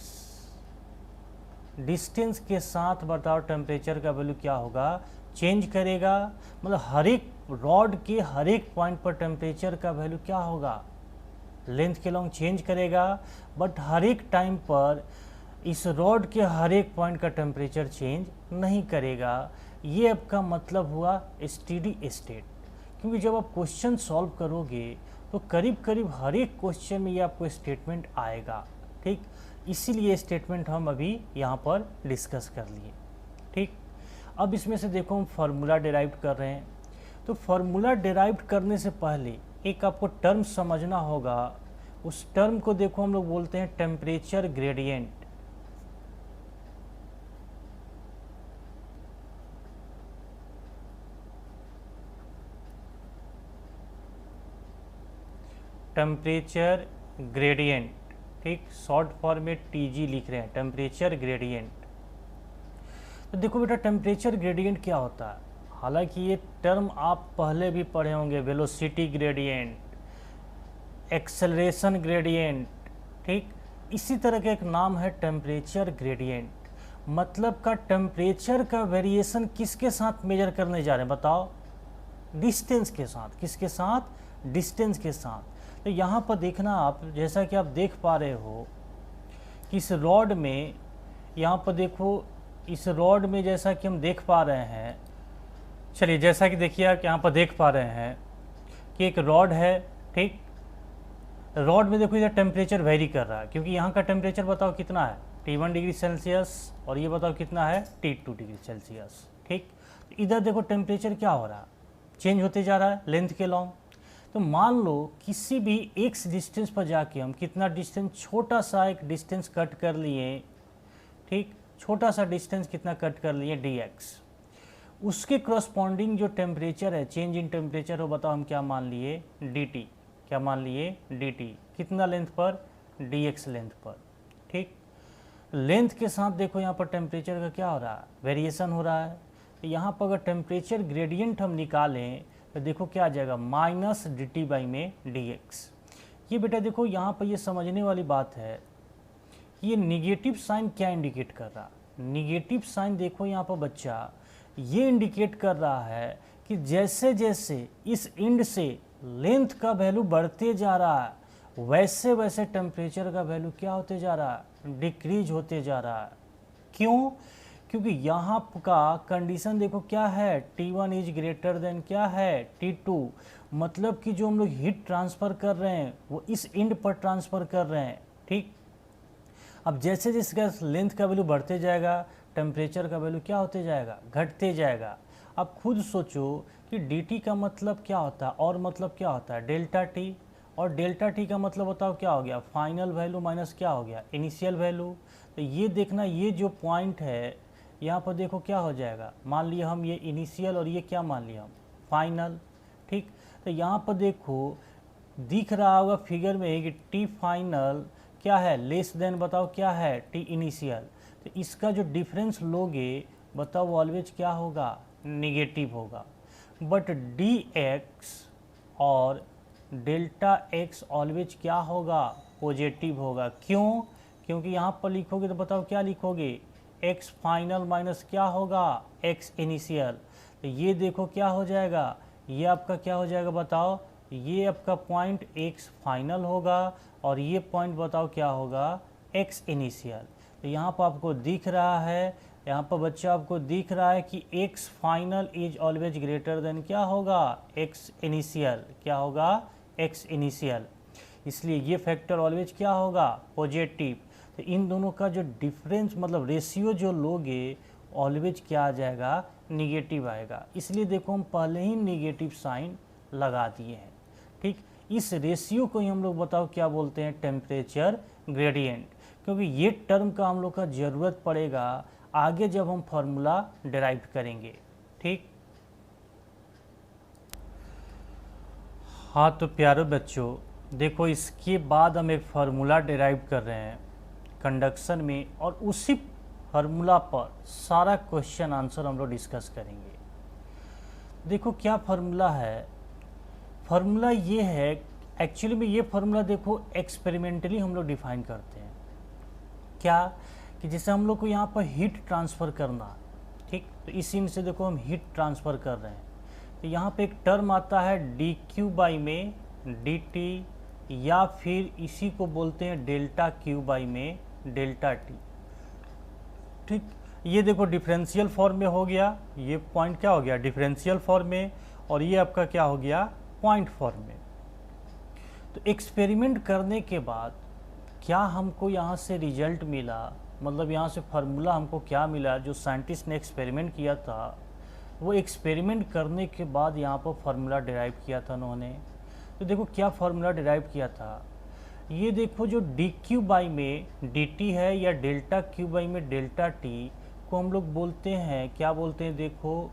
Distance के साथ बताओ टेम्परेचर का वैल्यू क्या होगा, चेंज करेगा, मतलब हर एक रॉड के हर एक पॉइंट पर टेम्परेचर का वैल्यू क्या होगा, लेंथ के लॉन्ग चेंज करेगा, बट हर एक टाइम पर इस रॉड के हर एक पॉइंट का टेम्परेचर चेंज नहीं करेगा। ये आपका मतलब हुआ स्टेडी स्टेट। क्योंकि जब आप क्वेश्चन सॉल्व करोगे तो करीब करीब हर एक क्वेश्चन में ये आपको स्टेटमेंट आएगा, ठीक। इसीलिए स्टेटमेंट हम अभी यहाँ पर डिस्कस कर लिए, ठीक। अब इसमें से देखो हम फार्मूला डिराइव कर रहे हैं। तो फार्मूला डिराइव करने से पहले एक आपको टर्म समझना होगा। उस टर्म को देखो हम लोग बोलते हैं टेम्परेचर ग्रेडियंट। टेम्परेचर ग्रेडियंट, ठीक, शॉर्ट फॉर्म में टीजी लिख रहे हैं, टेम्परेचर ग्रेडियंट। तो देखो बेटा टेम्परेचर ग्रेडियंट क्या होता है, हालांकि ये टर्म आप पहले भी पढ़े होंगे, वेलोसिटी ग्रेडियंट, एक्सेलरेशन ग्रेडियंट, ठीक। इसी तरह का एक नाम है टेम्परेचर ग्रेडियंट। मतलब का टेम्परेचर का वेरिएशन किसके साथ मेजर करने जा रहे हैं बताओ, डिस्टेंस के साथ। किसके साथ, डिस्टेंस के साथ। तो यहाँ पर देखना आप, जैसा कि आप देख पा रहे हो कि इस रॉड में, यहाँ पर देखो इस रॉड में जैसा कि हम देख पा रहे हैं, चलिए जैसा कि देखिए आप यहाँ पर देख पा रहे हैं कि एक रॉड है, ठीक। रॉड में देखो इधर टेम्परेचर वेरी कर रहा है, क्योंकि यहाँ का टेम्परेचर बताओ कितना है, T1 डिग्री सेल्सियस, और ये बताओ कितना है, T2 डिग्री सेल्सियस, ठीक। इधर देखो टेम्परेचर क्या हो रहा है, चेंज होते जा रहा है लेंथ के लॉन्ग। तो मान लो किसी भी एक्स डिस्टेंस पर जाके हम कितना डिस्टेंस, छोटा सा एक डिस्टेंस कट कर लिए, ठीक, छोटा सा डिस्टेंस कितना कट कर लिए, dx। उसके करस्पॉन्डिंग जो टेम्परेचर है, चेंज इन टेम्परेचर हो, बताओ हम क्या मान लिए, dt। क्या मान लिए, dt। कितना लेंथ पर, dx लेंथ पर, ठीक। लेंथ के साथ देखो यहाँ पर टेम्परेचर का क्या हो रहा है, वेरिएशन हो रहा है। तो यहाँ पर अगर टेम्परेचर ग्रेडियंट हम निकालें तो देखो क्या आ जाएगा, माइनस dt बाई में dx। ये बेटा देखो यहाँ पर ये समझने वाली बात है, ये निगेटिव साइन क्या इंडिकेट कर रहा है। निगेटिव साइन देखो यहाँ पर बच्चा, ये इंडिकेट कर रहा है कि जैसे जैसे इस एंड से लेंथ का वैल्यू बढ़ते जा रहा है, वैसे वैसे टेम्परेचर का वैल्यू क्या होते जा रहा है, डिक्रीज होते जा रहा है। क्यों, क्योंकि यहाँ का कंडीशन देखो क्या है, T1 इज ग्रेटर देन क्या है, T2। मतलब कि जो हम लोग हीट ट्रांसफ़र कर रहे हैं वो इस एंड पर ट्रांसफ़र कर रहे हैं, ठीक। अब जैसे जैसे लेंथ का वैल्यू बढ़ते जाएगा, टेम्परेचर का वैल्यू क्या होते जाएगा, घटते जाएगा। अब खुद सोचो कि dt का मतलब क्या होता है, और मतलब क्या होता है, डेल्टा टी। और डेल्टा टी का मतलब बताओ क्या हो गया, फाइनल वैल्यू माइनस क्या हो गया, इनिशियल वैल्यू। तो ये देखना, ये जो पॉइंट है यहाँ पर देखो क्या हो जाएगा, मान लिया हम ये इनिशियल और ये क्या मान लिया हम, फाइनल, ठीक। तो यहाँ पर देखो दिख रहा होगा फिगर में कि टी फाइनल क्या है, लेस देन बताओ क्या है, टी इनिशियल। तो इसका जो डिफरेंस लोगे बताओ वो ऑलवेज क्या होगा, निगेटिव होगा। बट डी एक्स और डेल्टा एक्स ऑलवेज क्या होगा, पॉजिटिव होगा। क्यों, क्योंकि यहाँ पर लिखोगे तो बताओ क्या लिखोगे, एक्स फाइनल माइनस क्या होगा, एक्स इनिशियल। तो ये देखो क्या हो जाएगा, ये आपका क्या हो जाएगा बताओ, ये आपका पॉइंट एक्स फाइनल होगा और ये पॉइंट बताओ क्या होगा, एक्स इनिशियल। तो यहाँ पर आपको दिख रहा है, यहाँ पर बच्चा आपको दिख रहा है कि x final is always greater than क्या होगा, एक्स इनिशियल। क्या होगा, एक्स इनिशियल। इसलिए ये फैक्टर ऑलवेज क्या होगा, पॉजिटिव। तो इन दोनों का जो डिफरेंस मतलब रेशियो जो लोगे ऑलवेज क्या आ जाएगा, निगेटिव आएगा। इसलिए देखो हम पहले ही निगेटिव साइन लगा दिए हैं, ठीक। इस रेशियो को ही हम लोग बताओ क्या बोलते हैं, टेम्परेचर ग्रेडियंट। क्योंकि ये टर्म का हम लोग का ज़रूरत पड़ेगा आगे जब हम फार्मूला डिराइव करेंगे, ठीक। हाँ तो प्यारे बच्चों देखो, इसके बाद हम एक फार्मूला डिराइव कर रहे हैं कंडक्शन में, और उसी फार्मूला पर सारा क्वेश्चन आंसर हम लोग डिस्कस करेंगे। देखो क्या फार्मूला है, फार्मूला ये है, एक्चुअली में ये फार्मूला देखो एक्सपेरिमेंटली हम लोग डिफाइन करते हैं। क्या कि जैसे हम लोग को यहाँ पर हीट ट्रांसफ़र करना, ठीक, तो इस सीन से देखो हम हीट ट्रांसफ़र कर रहे हैं। तो यहाँ पे एक टर्म आता है डी क्यू बाई में डी टी, या फिर इसी को बोलते हैं डेल्टा क्यू बाई में डेल्टा टी। ठीक, ये देखो डिफरेंशियल फॉर्म में हो गया, ये पॉइंट क्या हो गया डिफरेंशियल फॉर्म में, और ये आपका क्या हो गया पॉइंट फॉर्म में। तो एक्सपेरिमेंट करने के बाद क्या हमको यहाँ से रिजल्ट मिला, मतलब यहाँ से फार्मूला हमको क्या मिला, जो साइंटिस्ट ने एक्सपेरिमेंट किया था वो एक्सपेरिमेंट करने के बाद यहाँ पर फार्मूला डिराइव किया था उन्होंने। तो देखो क्या फार्मूला डिराइव किया था, ये देखो जो डी क्यू बाई में डी टी है या डेल्टा क्यू बाई में डेल्टा टी को हम लोग बोलते हैं, क्या बोलते हैं, देखो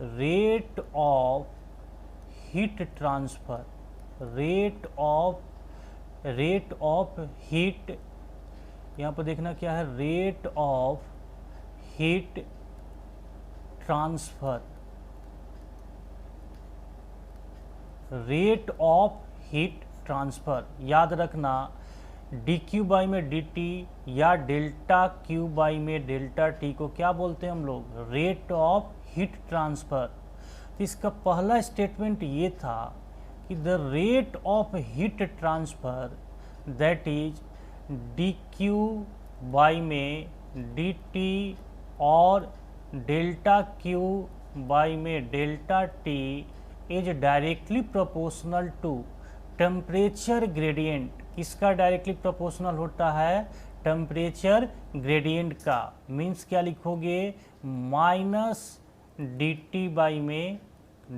rate of heat transfer, rate of heat, यहाँ पर देखना क्या है, rate of heat transfer, rate of heat transfer. याद रखना डी क्यू बाई में डी टी या डेल्टा क्यू बाई में डेल्टा टी को क्या बोलते हैं हम लोग, रेट ऑफ हीट ट्रांसफ़र। तो इसका पहला स्टेटमेंट ये था कि the rate of heat transfer that is D Q by में डी टी और डेल्टा क्यू बाई में delta T is directly proportional to temperature gradient. किसका डायरेक्टली प्रोपोर्शनल होता है, टेम्परेचर ग्रेडियंट का। मीन्स क्या लिखोगे, माइनस डी टी बाई में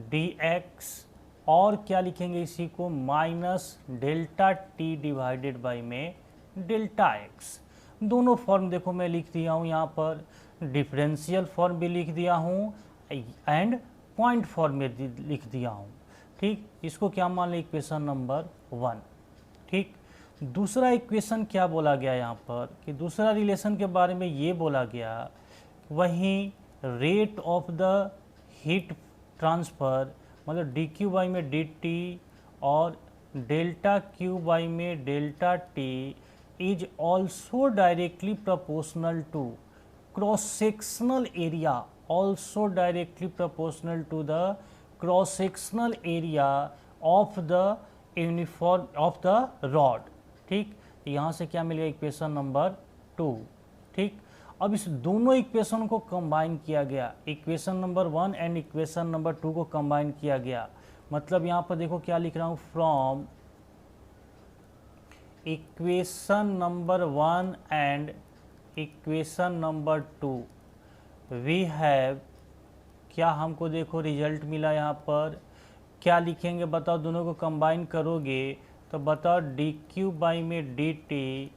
डी एक्स, और क्या लिखेंगे इसी को, minus delta T divided by में डेल्टा एक्स। दोनों फॉर्म देखो मैं लिख दिया हूँ यहाँ पर, डिफरेंशियल फॉर्म भी लिख दिया हूँ एंड पॉइंट फॉर्म में लिख दिया हूँ। ठीक, इसको क्या मान लें, इक्वेशन नंबर 1। ठीक, दूसरा इक्वेशन क्या बोला गया यहाँ पर, कि दूसरा रिलेशन के बारे में ये बोला गया, वहीं rate of the heat transfer, मतलब डी क्यू बाई में डी टी और डेल्टा क्यू बाई में delta T is also directly proportional to cross sectional area, also directly proportional to the cross sectional area of the uniform of the rod. ठीक, यहाँ से क्या मिलेगा, equation number 2। ठीक, अब इस दोनों इक्वेशन को कंबाइन किया गया, equation number 1 and equation number 2 को कंबाइन किया गया। मतलब यहाँ पर देखो क्या लिख रहा हूँ, from equation number 1 and equation number 2 we have, क्या हमको देखो रिजल्ट मिला, यहाँ पर क्या लिखेंगे बताओ, दोनों को कंबाइन करोगे तो बताओ डी क्यू बाई में डी टी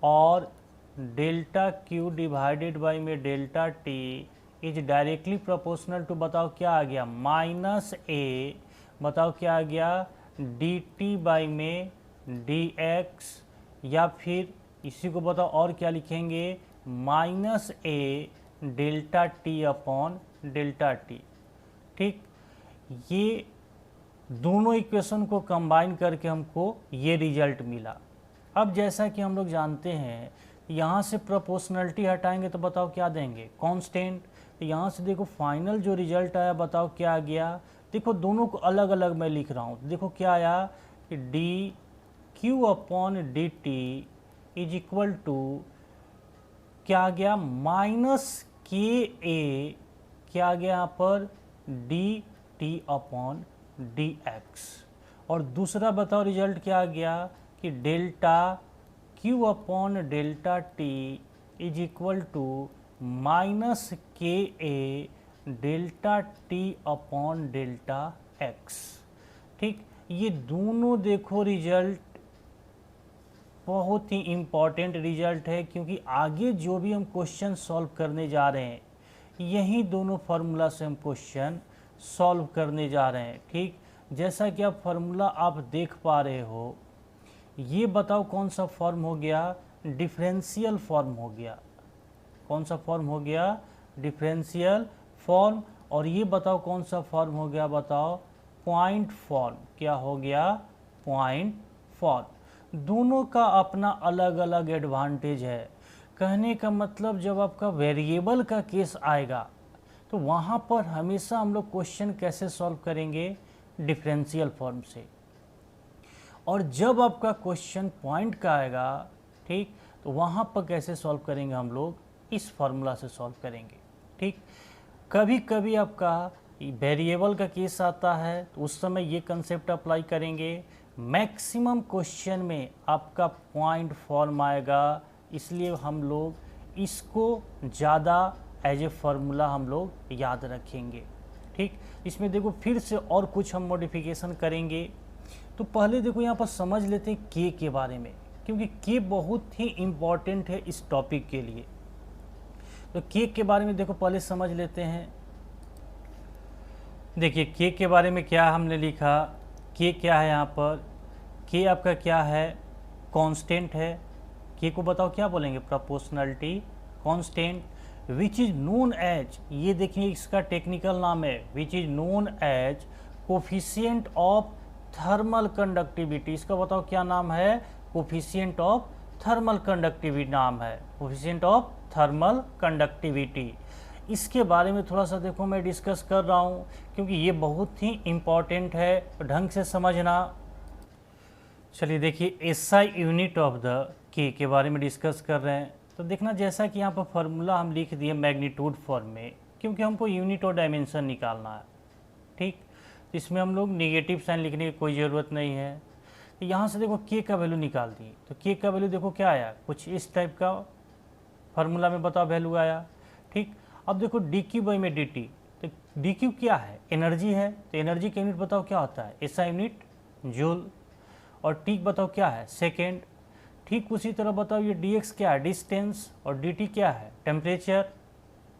और डेल्टा क्यू डिवाइडेड बाई में delta T is directly proportional to, बताओ क्या आ गया, माइनस ए, बताओ क्या आ गया, डी टी बाई में डी एक्स, या फिर इसी को बताओ और क्या लिखेंगे, minus A delta T upon delta T. ठीक, ये दोनों इक्वेशन को कंबाइन करके हमको ये रिजल्ट मिला। अब जैसा कि हम लोग जानते हैं, यहाँ से प्रोपोर्शनलिटी हटाएंगे तो बताओ क्या देंगे, कांस्टेंट। तो यहाँ से देखो फाइनल जो रिजल्ट आया, बताओ क्या आ गया, देखो दोनों को अलग अलग मैं लिख रहा हूँ। देखो क्या आया कि D Q upon D T is equal to क्या आ गया, माइनस के ए, क्या आ गया यहाँ पर, D T upon D X. और दूसरा बताओ रिजल्ट क्या आ गया कि delta Q upon delta T is equal to minus K A delta T upon delta X. ठीक, ये दोनों देखो रिजल्ट बहुत ही इम्पॉर्टेंट रिजल्ट है, क्योंकि आगे जो भी हम क्वेश्चन सॉल्व करने जा रहे हैं, यही दोनों फार्मूला से हम क्वेश्चन सॉल्व करने जा रहे हैं। ठीक, जैसा कि अब फार्मूला आप देख पा रहे हो, ये बताओ कौन सा फॉर्म हो गया, डिफरेंशियल फॉर्म हो गया। कौन सा फॉर्म हो गया, डिफरेंशियल फॉर्म। और ये बताओ कौन सा फॉर्म हो गया, बताओ पॉइंट फॉर्म। क्या हो गया, पॉइंट फॉर्म। दोनों का अपना अलग अलग एडवांटेज है। कहने का मतलब जब आपका वेरिएबल का केस आएगा तो वहाँ पर हमेशा हम लोग क्वेश्चन कैसे सॉल्व करेंगे, डिफरेंशियल फॉर्म से। और जब आपका क्वेश्चन पॉइंट का आएगा, ठीक, तो वहाँ पर कैसे सॉल्व करेंगे हम लोग, इस फार्मूला से सॉल्व करेंगे। ठीक, कभी कभी आपका वेरिएबल का केस आता है तो उस समय ये कंसेप्ट अप्लाई करेंगे। मैक्सिमम क्वेश्चन में आपका पॉइंट फॉर्म आएगा, इसलिए हम लोग इसको ज़्यादा एज ए फार्मूला हम लोग याद रखेंगे। ठीक, इसमें देखो फिर से और कुछ हम मॉडिफिकेशन करेंगे। तो पहले देखो यहाँ पर समझ लेते हैं के के बारे में, क्योंकि के बहुत ही इम्पॉर्टेंट है इस टॉपिक के लिए। तो के बारे में देखो पहले समझ लेते हैं। देखिए के बारे में क्या हमने लिखा, के क्या है यहाँ पर, के आपका क्या है, कांस्टेंट है। के को बताओ क्या बोलेंगे, proportionality constant which is known as, ये देखिए इसका टेक्निकल नाम है, which is known as coefficient of thermal conductivity. इसका बताओ क्या नाम है, कोफिशिएंट ऑफ थर्मल कंडक्टिविटी नाम है, कोफिशिएंट ऑफ थर्मल कंडक्टिविटी। इसके बारे में थोड़ा सा देखो मैं डिस्कस कर रहा हूँ, क्योंकि ये बहुत ही इम्पॉर्टेंट है, ढंग से समझना। चलिए देखिए एसआई यूनिट ऑफ द के बारे में डिस्कस कर रहे हैं। तो देखना जैसा कि यहाँ पर फार्मूला हम लिख दिए मैग्नीट्यूड फॉर्म में, क्योंकि हमको यूनिट और डायमेंशन निकालना है। ठीक, इसमें हम लोग नेगेटिव साइन लिखने की कोई ज़रूरत नहीं है। तो यहाँ से देखो के का वैल्यू निकाल दिए, तो के का वैल्यू देखो क्या आया, कुछ इस टाइप का फार्मूला में बताओ वैल्यू आया। ठीक, अब देखो डी क्यू बाई में डी टी, तो डी क्यू क्या है, एनर्जी है, तो एनर्जी का यूनिट बताओ क्या होता है, एसआई यूनिट जूल। और टी बताओ क्या है, सेकेंड। ठीक उसी तरह बताओ ये डी एक्स क्या है, डिस्टेंस, और डी टी क्या है, टेम्परेचर।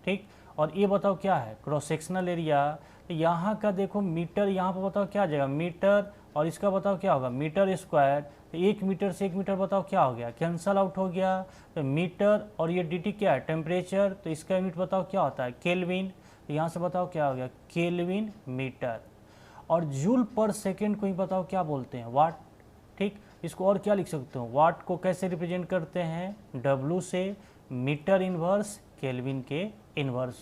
ठीक, और ये बताओ क्या है, क्रॉस सेक्शनल एरिया। तो यहाँ का देखो मीटर, यहाँ पर बताओ क्या आ जाएगा, मीटर, और इसका बताओ क्या होगा, मीटर स्क्वायर। तो 1 मीटर से 1 मीटर बताओ क्या हो गया, कैंसल आउट हो गया। तो मीटर और ये डी टी क्या है, टेम्परेचर, तो इसका यूनिट बताओ क्या होता है, केल्विन। तो यहाँ से बताओ क्या हो गया, केल्विन मीटर। और जूल पर सेकेंड को ही बताओ क्या बोलते हैं, वाट। ठीक, इसको और क्या लिख सकते हो, वाट को कैसे रिप्रेजेंट करते हैं, डब्लू से, मीटर इनवर्स केल्विन के इनवर्स।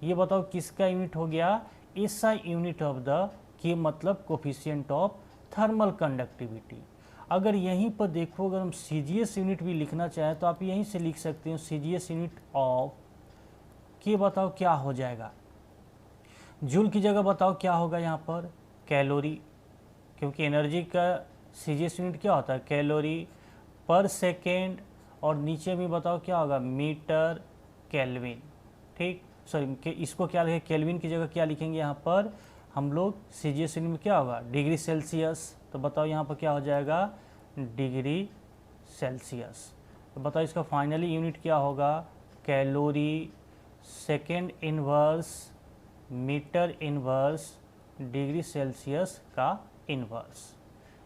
ये बताओ किसका यूनिट हो गया, एसआई यूनिट ऑफ द के, मतलब कोफिशिएंट ऑफ थर्मल कंडक्टिविटी। अगर यहीं पर देखो, अगर हम सीजीएस यूनिट भी लिखना चाहें तो आप यहीं से लिख सकते हो, सीजीएस यूनिट ऑफ के बताओ क्या हो जाएगा, जूल की जगह बताओ क्या होगा यहाँ पर, कैलोरी, क्योंकि एनर्जी का सीजीएस यूनिट क्या होता है, कैलोरी पर सेकेंड, और नीचे भी बताओ क्या होगा, मीटर केल्विन। ठीक, सॉरी इसको क्या लिखेंगे, केल्विन की जगह क्या लिखेंगे यहाँ पर हम लोग, सीजीएस यूनिट में क्या होगा, डिग्री सेल्सियस। तो बताओ यहाँ पर क्या हो जाएगा, डिग्री सेल्सियस। तो बताओ इसका फाइनली यूनिट क्या होगा, calorie second inverse metre inverse degree Celsius का इनवर्स।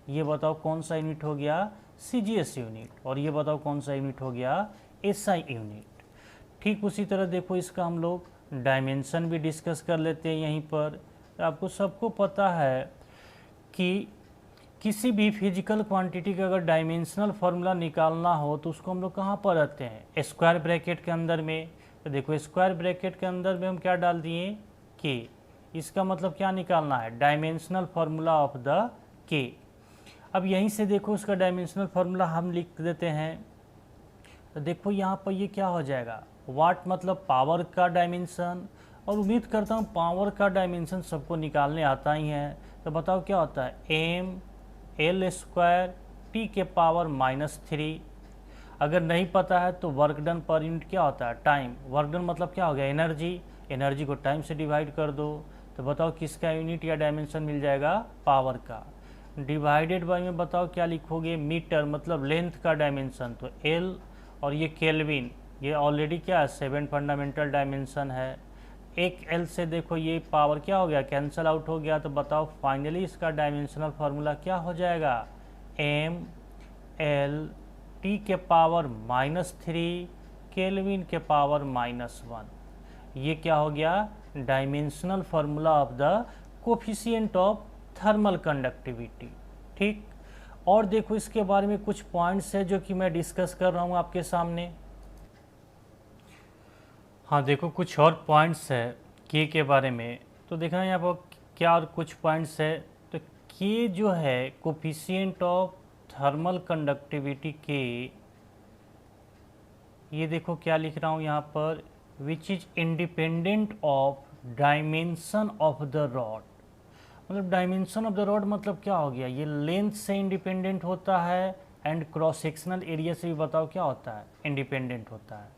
ये बताओ कौन सा यूनिट हो गया, सीजीएस यूनिट। और ये बताओ कौन सा यूनिट हो गया, एसआई यूनिट। ठीक उसी तरह देखो इसका हम लोग डायमेंशन भी डिस्कस कर लेते हैं यहीं पर। आपको सबको पता है कि किसी भी फिजिकल क्वांटिटी का अगर डायमेंशनल फार्मूला निकालना हो तो उसको हम लोग कहाँ पर रखते हैं, स्क्वायर ब्रैकेट के अंदर में। तो देखो स्क्वायर ब्रैकेट के अंदर में हम क्या डाल दिए, के। इसका मतलब क्या निकालना है, डायमेंशनल फार्मूला ऑफ द के। अब यहीं से देखो उसका डायमेंशनल फार्मूला हम लिख देते हैं। तो देखो यहाँ पर ये क्या हो जाएगा, वाट मतलब पावर का डायमेंशन, और उम्मीद करता हूँ पावर का डायमेंशन सबको निकालने आता ही है। तो बताओ क्या होता है, एम एल स्क्वायर टी के पावर -3। अगर नहीं पता है तो वर्क डन पर यूनिट क्या होता है, टाइम। वर्क डन मतलब क्या हो गया, एनर्जी। एनर्जी को टाइम से डिवाइड कर दो, तो बताओ किसका यूनिट या डायमेंशन मिल जाएगा, पावर का। डिवाइडेड बाय में बताओ क्या लिखोगे, मीटर मतलब लेंथ का डायमेंशन, तो एल, और ये केल्विन, ये ऑलरेडी क्या है, 7 फंडामेंटल डायमेंशन है। एक एल से देखो ये पावर क्या हो गया, कैंसल आउट हो गया। तो बताओ फाइनली इसका डायमेंशनल फार्मूला क्या हो जाएगा, एम एल टी के पावर -3 केल्विन के पावर -1। ये क्या हो गया, dimensional formula of the coefficient of thermal conductivity. ठीक, और देखो इसके बारे में कुछ पॉइंट्स है जो कि मैं डिस्कस कर रहा हूँ आपके सामने। हाँ देखो कुछ और पॉइंट्स है के बारे में तो देखना यहाँ पर क्या और कुछ पॉइंट्स है। तो के जो है कोफिशिएंट ऑफ थर्मल कंडक्टिविटी के, ये देखो क्या लिख रहा हूँ यहाँ पर, which is independent of dimension of the rod. मतलब डायमेंशन ऑफ द रॉड मतलब क्या हो गया, ये लेंथ से इंडिपेंडेंट होता है एंड क्रॉस सेक्शनल एरिया से भी बताओ क्या होता है, इंडिपेंडेंट होता है।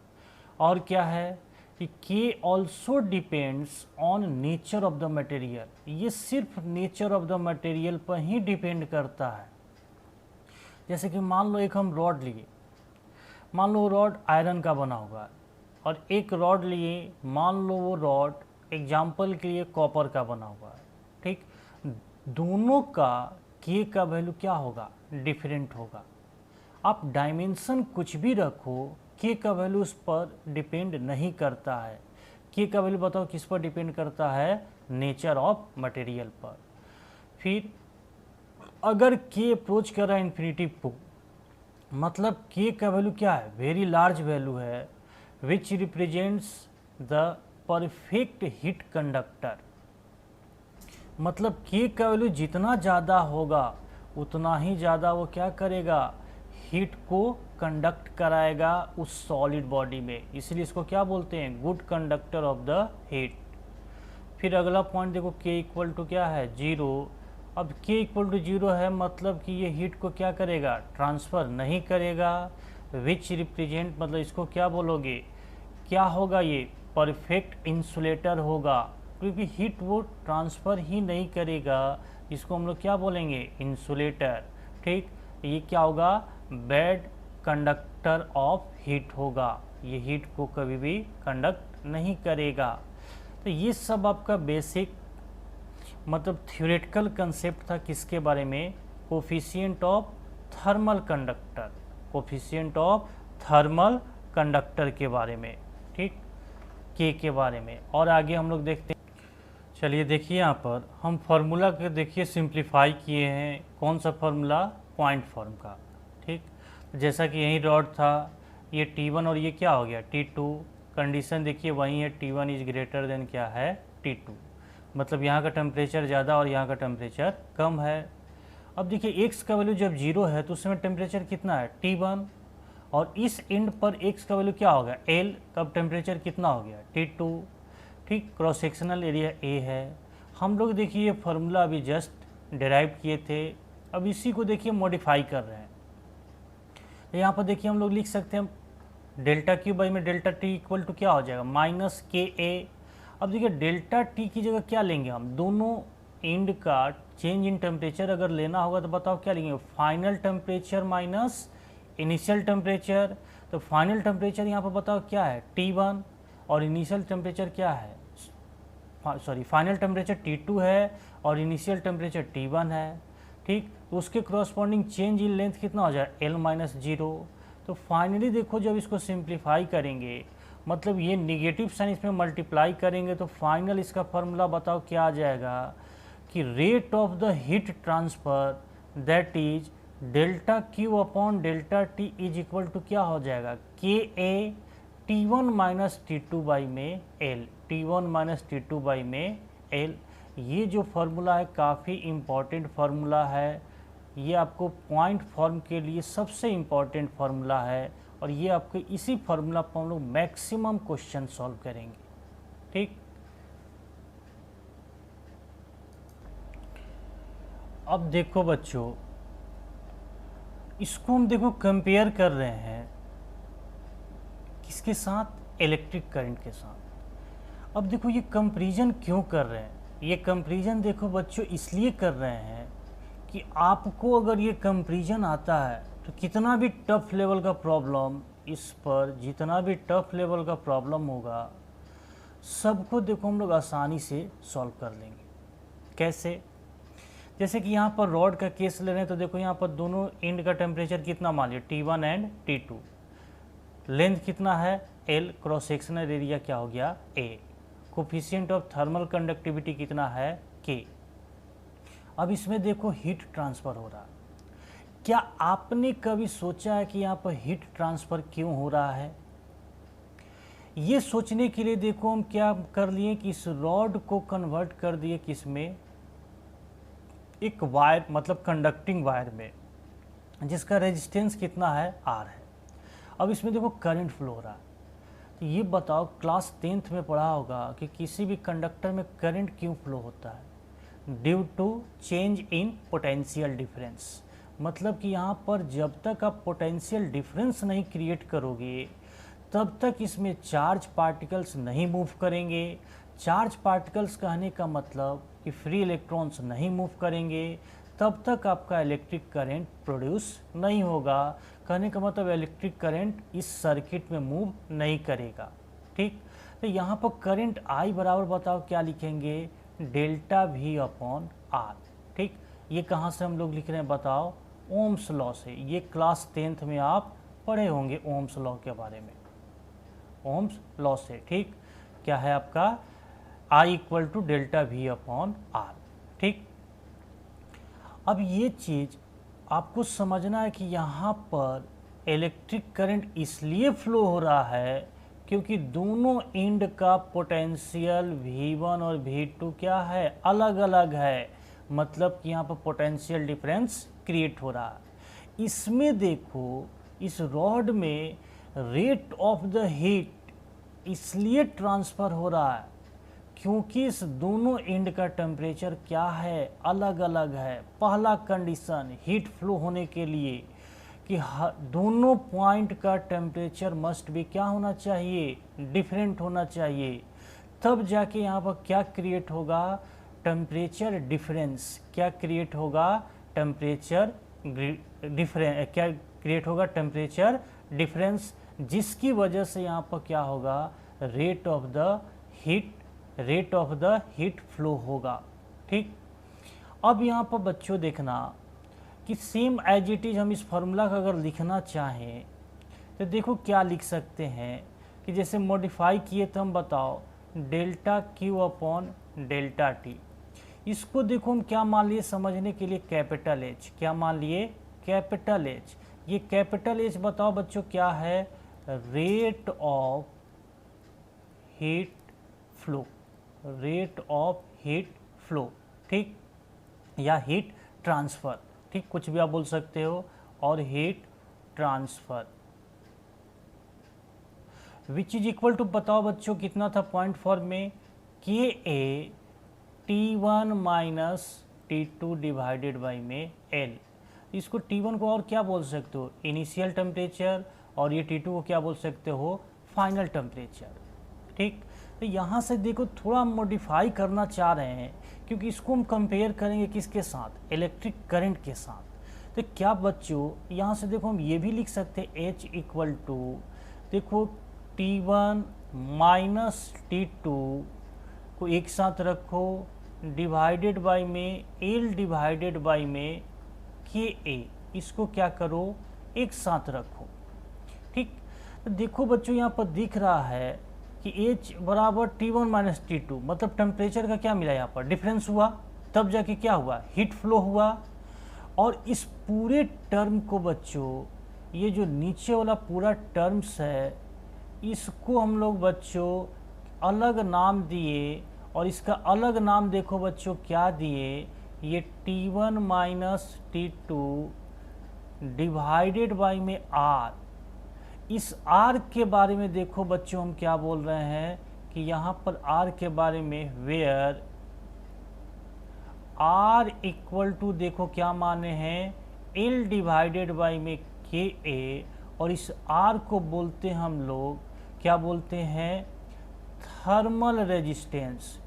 और क्या है कि के also depends on nature of the material, ये सिर्फ नेचर ऑफ द मटेरियल पर ही डिपेंड करता है। जैसे कि मान लो एक हम रॉड लिए, मान लो वो रॉड आयरन का बना हुआ है, और एक रॉड लिए मान लो वो रॉड एग्जाम्पल के लिए कॉपर का बना हुआ है, ठीक। दोनों का के का वैल्यू क्या होगा, डिफरेंट होगा। आप डायमेंशन कुछ भी रखो, के का वैल्यू उस पर डिपेंड नहीं करता है। के का वैल्यू बताओ किस पर डिपेंड करता है, नेचर ऑफ मटेरियल पर। फिर अगर के अप्रोच कर रहा है इन्फिनिटी को, मतलब के का वैल्यू क्या है, वेरी लार्ज वैल्यू है, विच represents the perfect heat conductor. मतलब के का वैल्यू जितना ज़्यादा होगा उतना ही ज़्यादा वो क्या करेगा, हीट को कंडक्ट कराएगा उस सॉलिड बॉडी में, इसलिए इसको क्या बोलते हैं, good conductor of the heat. फिर अगला पॉइंट देखो, के इक्वल टू क्या है, जीरो। अब के इक्वल टू जीरो है मतलब कि ये हीट को क्या करेगा, ट्रांसफ़र नहीं करेगा। विच रिप्रेजेंट मतलब इसको क्या बोलोगे, क्या होगा, ये परफेक्ट इंसुलेटर होगा, क्योंकि हीट वो ट्रांसफ़र ही नहीं करेगा, इसको हम लोग क्या बोलेंगे, इंसुलेटर, ठीक। ये क्या होगा, बैड कंडक्टर ऑफ हीट होगा, ये हीट को कभी भी कंडक्ट नहीं करेगा। तो ये सब आपका बेसिक मतलब थ्योरेटिकल कंसेप्ट था किसके बारे में, coefficient of thermal conductor, coefficient of thermal conductor के बारे में, ठीक, के बारे में। और आगे हम लोग देखते हैं, चलिए देखिए यहाँ पर हम फार्मूला के देखिए सिंप्लीफाई किए हैं। कौन सा फार्मूला, पॉइंट फॉर्म का, ठीक। जैसा कि यही रॉड था, ये T1 और ये क्या हो गया, T2। कंडीशन देखिए वही है, T1 इज ग्रेटर देन क्या है, T2। मतलब यहाँ का टेम्परेचर ज़्यादा और यहाँ का टेम्परेचर कम है। अब देखिए x का वैल्यू जब जीरो है तो उसमें टेम्परेचर कितना है, T1, और इस एंड पर x का वैल्यू क्या हो गया, L, तब टेम्परेचर कितना हो गया, T2, ठीक। क्रॉस सेक्शनल एरिया A है। हम लोग देखिए ये फार्मूला अभी जस्ट डिराइव किए थे, अब इसी को देखिए मॉडिफाई कर रहे हैं। तो यहाँ पर देखिए हम लोग लिख सकते हैं डेल्टा क्यू बाई में डेल्टा टी इक्वल टू क्या हो जाएगा, माइनस के ए। अब देखिए डेल्टा टी की जगह क्या लेंगे हम, दोनों एंड का चेंज इन टेम्परेचर अगर लेना होगा तो बताओ क्या लेंगे, final temperature minus initial temperature. तो फाइनल टेम्परेचर यहाँ पर बताओ क्या है, T1, और इनिशियल टेम्परेचर क्या है, सॉरी फाइनल टेम्परेचर T2 है और इनिशियल टेम्परेचर T1 है, ठीक। तो उसके क्रॉसपॉन्डिंग चेंज इन लेंथ कितना हो जाए, L माइनस जीरो। तो फाइनली देखो जब इसको सिंप्लीफाई करेंगे, मतलब ये निगेटिव साइन इसमें मल्टीप्लाई करेंगे, तो फाइनल इसका फार्मूला बताओ क्या आ जाएगा कि rate of the heat transfer that is delta Q upon delta T is equal to क्या हो जाएगा, K A T1 minus T2 by में L, T1 minus T2 by में L। ये जो फार्मूला है काफ़ी इम्पॉर्टेंट फार्मूला है, ये आपको पॉइंट फॉर्म के लिए सबसे इम्पॉर्टेंट फार्मूला है, और ये आपके इसी फार्मूला पर हम लोग मैक्सिमम क्वेश्चन सॉल्व करेंगे, ठीक। अब देखो बच्चों, इसको हम देखो कंपेयर कर रहे हैं किसके साथ, इलेक्ट्रिक करंट के साथ। अब देखो ये कंपैरिजन क्यों कर रहे हैं, ये कंपैरिजन देखो बच्चों इसलिए कर रहे हैं कि आपको अगर ये कंपैरिजन आता है तो कितना भी टफ लेवल का प्रॉब्लम, इस पर जितना भी टफ लेवल का प्रॉब्लम होगा सबको देखो हम लोग आसानी से सॉल्व कर लेंगे। कैसे, जैसे कि यहाँ पर रॉड का केस ले रहे हैं तो देखो यहाँ पर दोनों एंड का टेम्परेचर कितना मान लिया, T1 एंड T2, लेंथ कितना है L, क्रॉस सेक्शनल एरिया क्या हो गया A, coefficient of thermal conductivity कितना है K। अब इसमें देखो हीट ट्रांसफ़र हो रहा है, क्या आपने कभी सोचा है कि यहाँ पर हीट ट्रांसफ़र क्यों हो रहा है? ये सोचने के लिए देखो हम क्या कर लिए कि इस रॉड को कन्वर्ट कर दिए किस में, एक वायर मतलब कंडक्टिंग वायर में, जिसका रेजिस्टेंस कितना है, आर है। अब इसमें देखो करंट फ्लो हो रहा है। तो ये बताओ क्लास 10th में पढ़ा होगा कि किसी भी कंडक्टर में करंट क्यों फ्लो होता है, due to change in potential difference. मतलब कि यहाँ पर जब तक आप पोटेंशियल डिफरेंस नहीं क्रिएट करोगे तब तक इसमें चार्ज पार्टिकल्स नहीं मूव करेंगे। चार्ज पार्टिकल्स कहने का मतलब कि फ्री इलेक्ट्रॉन्स नहीं मूव करेंगे, तब तक आपका इलेक्ट्रिक करंट प्रोड्यूस नहीं होगा। कहने का मतलब इलेक्ट्रिक करंट इस सर्किट में मूव नहीं करेगा। ठीक, तो यहाँ पर करंट आई बराबर बताओ क्या लिखेंगे, डेल्टा वी अपॉन आर। ठीक, ये कहाँ से हम लोग लिख रहे हैं बताओ, ओम्स लॉ से। ये क्लास 10th में आप पढ़े होंगे ओम्स लॉ के बारे में, ओम्स लॉ से। ठीक, क्या है आपका, I equal to delta V upon R. ठीक, अब ये चीज़ आपको समझना है कि यहाँ पर इलेक्ट्रिक करंट इसलिए फ्लो हो रहा है क्योंकि दोनों एंड का पोटेंशियल V1 और V2 क्या है, अलग अलग है। मतलब कि यहाँ पर पोटेंशियल डिफरेंस क्रिएट हो रहा है। इसमें देखो इस रॉड में रेट ऑफ द हीट इसलिए ट्रांसफ़र हो रहा है क्योंकि इस दोनों एंड का टेम्परेचर क्या है, अलग अलग है। पहला कंडीशन हीट फ्लो होने के लिए कि दोनों पॉइंट का टेम्परेचर मस्ट भी क्या होना चाहिए, डिफरेंट होना चाहिए। तब जाके यहाँ पर क्या क्रिएट होगा, टेम्परेचर डिफरेंस। क्या क्रिएट होगा, टेम्परेचर डिफरेंस। क्या क्रिएट होगा, टेम्परेचर डिफरेंस, जिसकी वजह से यहाँ पर क्या होगा, rate of the heat flow होगा। ठीक, अब यहाँ पर बच्चों देखना कि सेम एज इट इज हम इस फार्मूला का अगर लिखना चाहें तो देखो क्या लिख सकते हैं कि जैसे मॉडिफाई किए तो हम बताओ delta Q upon delta T. इसको देखो हम क्या मान लिए समझने के लिए, कैपिटल एच। क्या मान लिए, कैपिटल एच। ये कैपिटल एच बताओ बच्चों क्या है, rate of heat flow, rate of heat flow. ठीक, या हीट ट्रांसफ़र। ठीक, कुछ भी आप बोल सकते हो। और heat transfer which is equal to बताओ बच्चों कितना था पॉइंट फॉर्म में, K A T1 minus T2 divided by में L। इसको T1 को और क्या बोल सकते हो, इनिशियल टेम्परेचर, और ये T2 को क्या बोल सकते हो, फाइनल टेम्परेचर। ठीक, तो यहाँ से देखो थोड़ा मॉडिफाई करना चाह रहे हैं क्योंकि इसको हम कंपेयर करेंगे किसके साथ, इलेक्ट्रिक करंट के साथ। तो क्या बच्चों यहाँ से देखो हम ये भी लिख सकते हैं H इक्वल टू देखो T1 माइनस T2 को एक साथ रखो डिवाइडेड बाई में L डिवाइडेड बाई में KA, इसको क्या करो एक साथ रखो। ठीक, तो देखो बच्चों यहाँ पर दिख रहा है कि H बराबर T1 माइनस T2, मतलब टेम्परेचर का क्या मिला यहाँ पर, डिफरेंस हुआ, तब जाके क्या हुआ, हीट फ्लो हुआ। और इस पूरे टर्म को बच्चों, ये जो नीचे वाला पूरा टर्म्स है, इसको हम लोग बच्चों अलग नाम दिए, और इसका अलग नाम देखो बच्चों क्या दिए, ये T1 minus T2 divided by में R। इस R के बारे में देखो बच्चों हम क्या बोल रहे हैं कि यहाँ पर R के बारे में वेयर R इक्वल टू देखो क्या माने हैं, L डिवाइडेड बाई में KA, और इस R को बोलते हम लोग क्या बोलते हैं, थर्मल रेजिस्टेंस।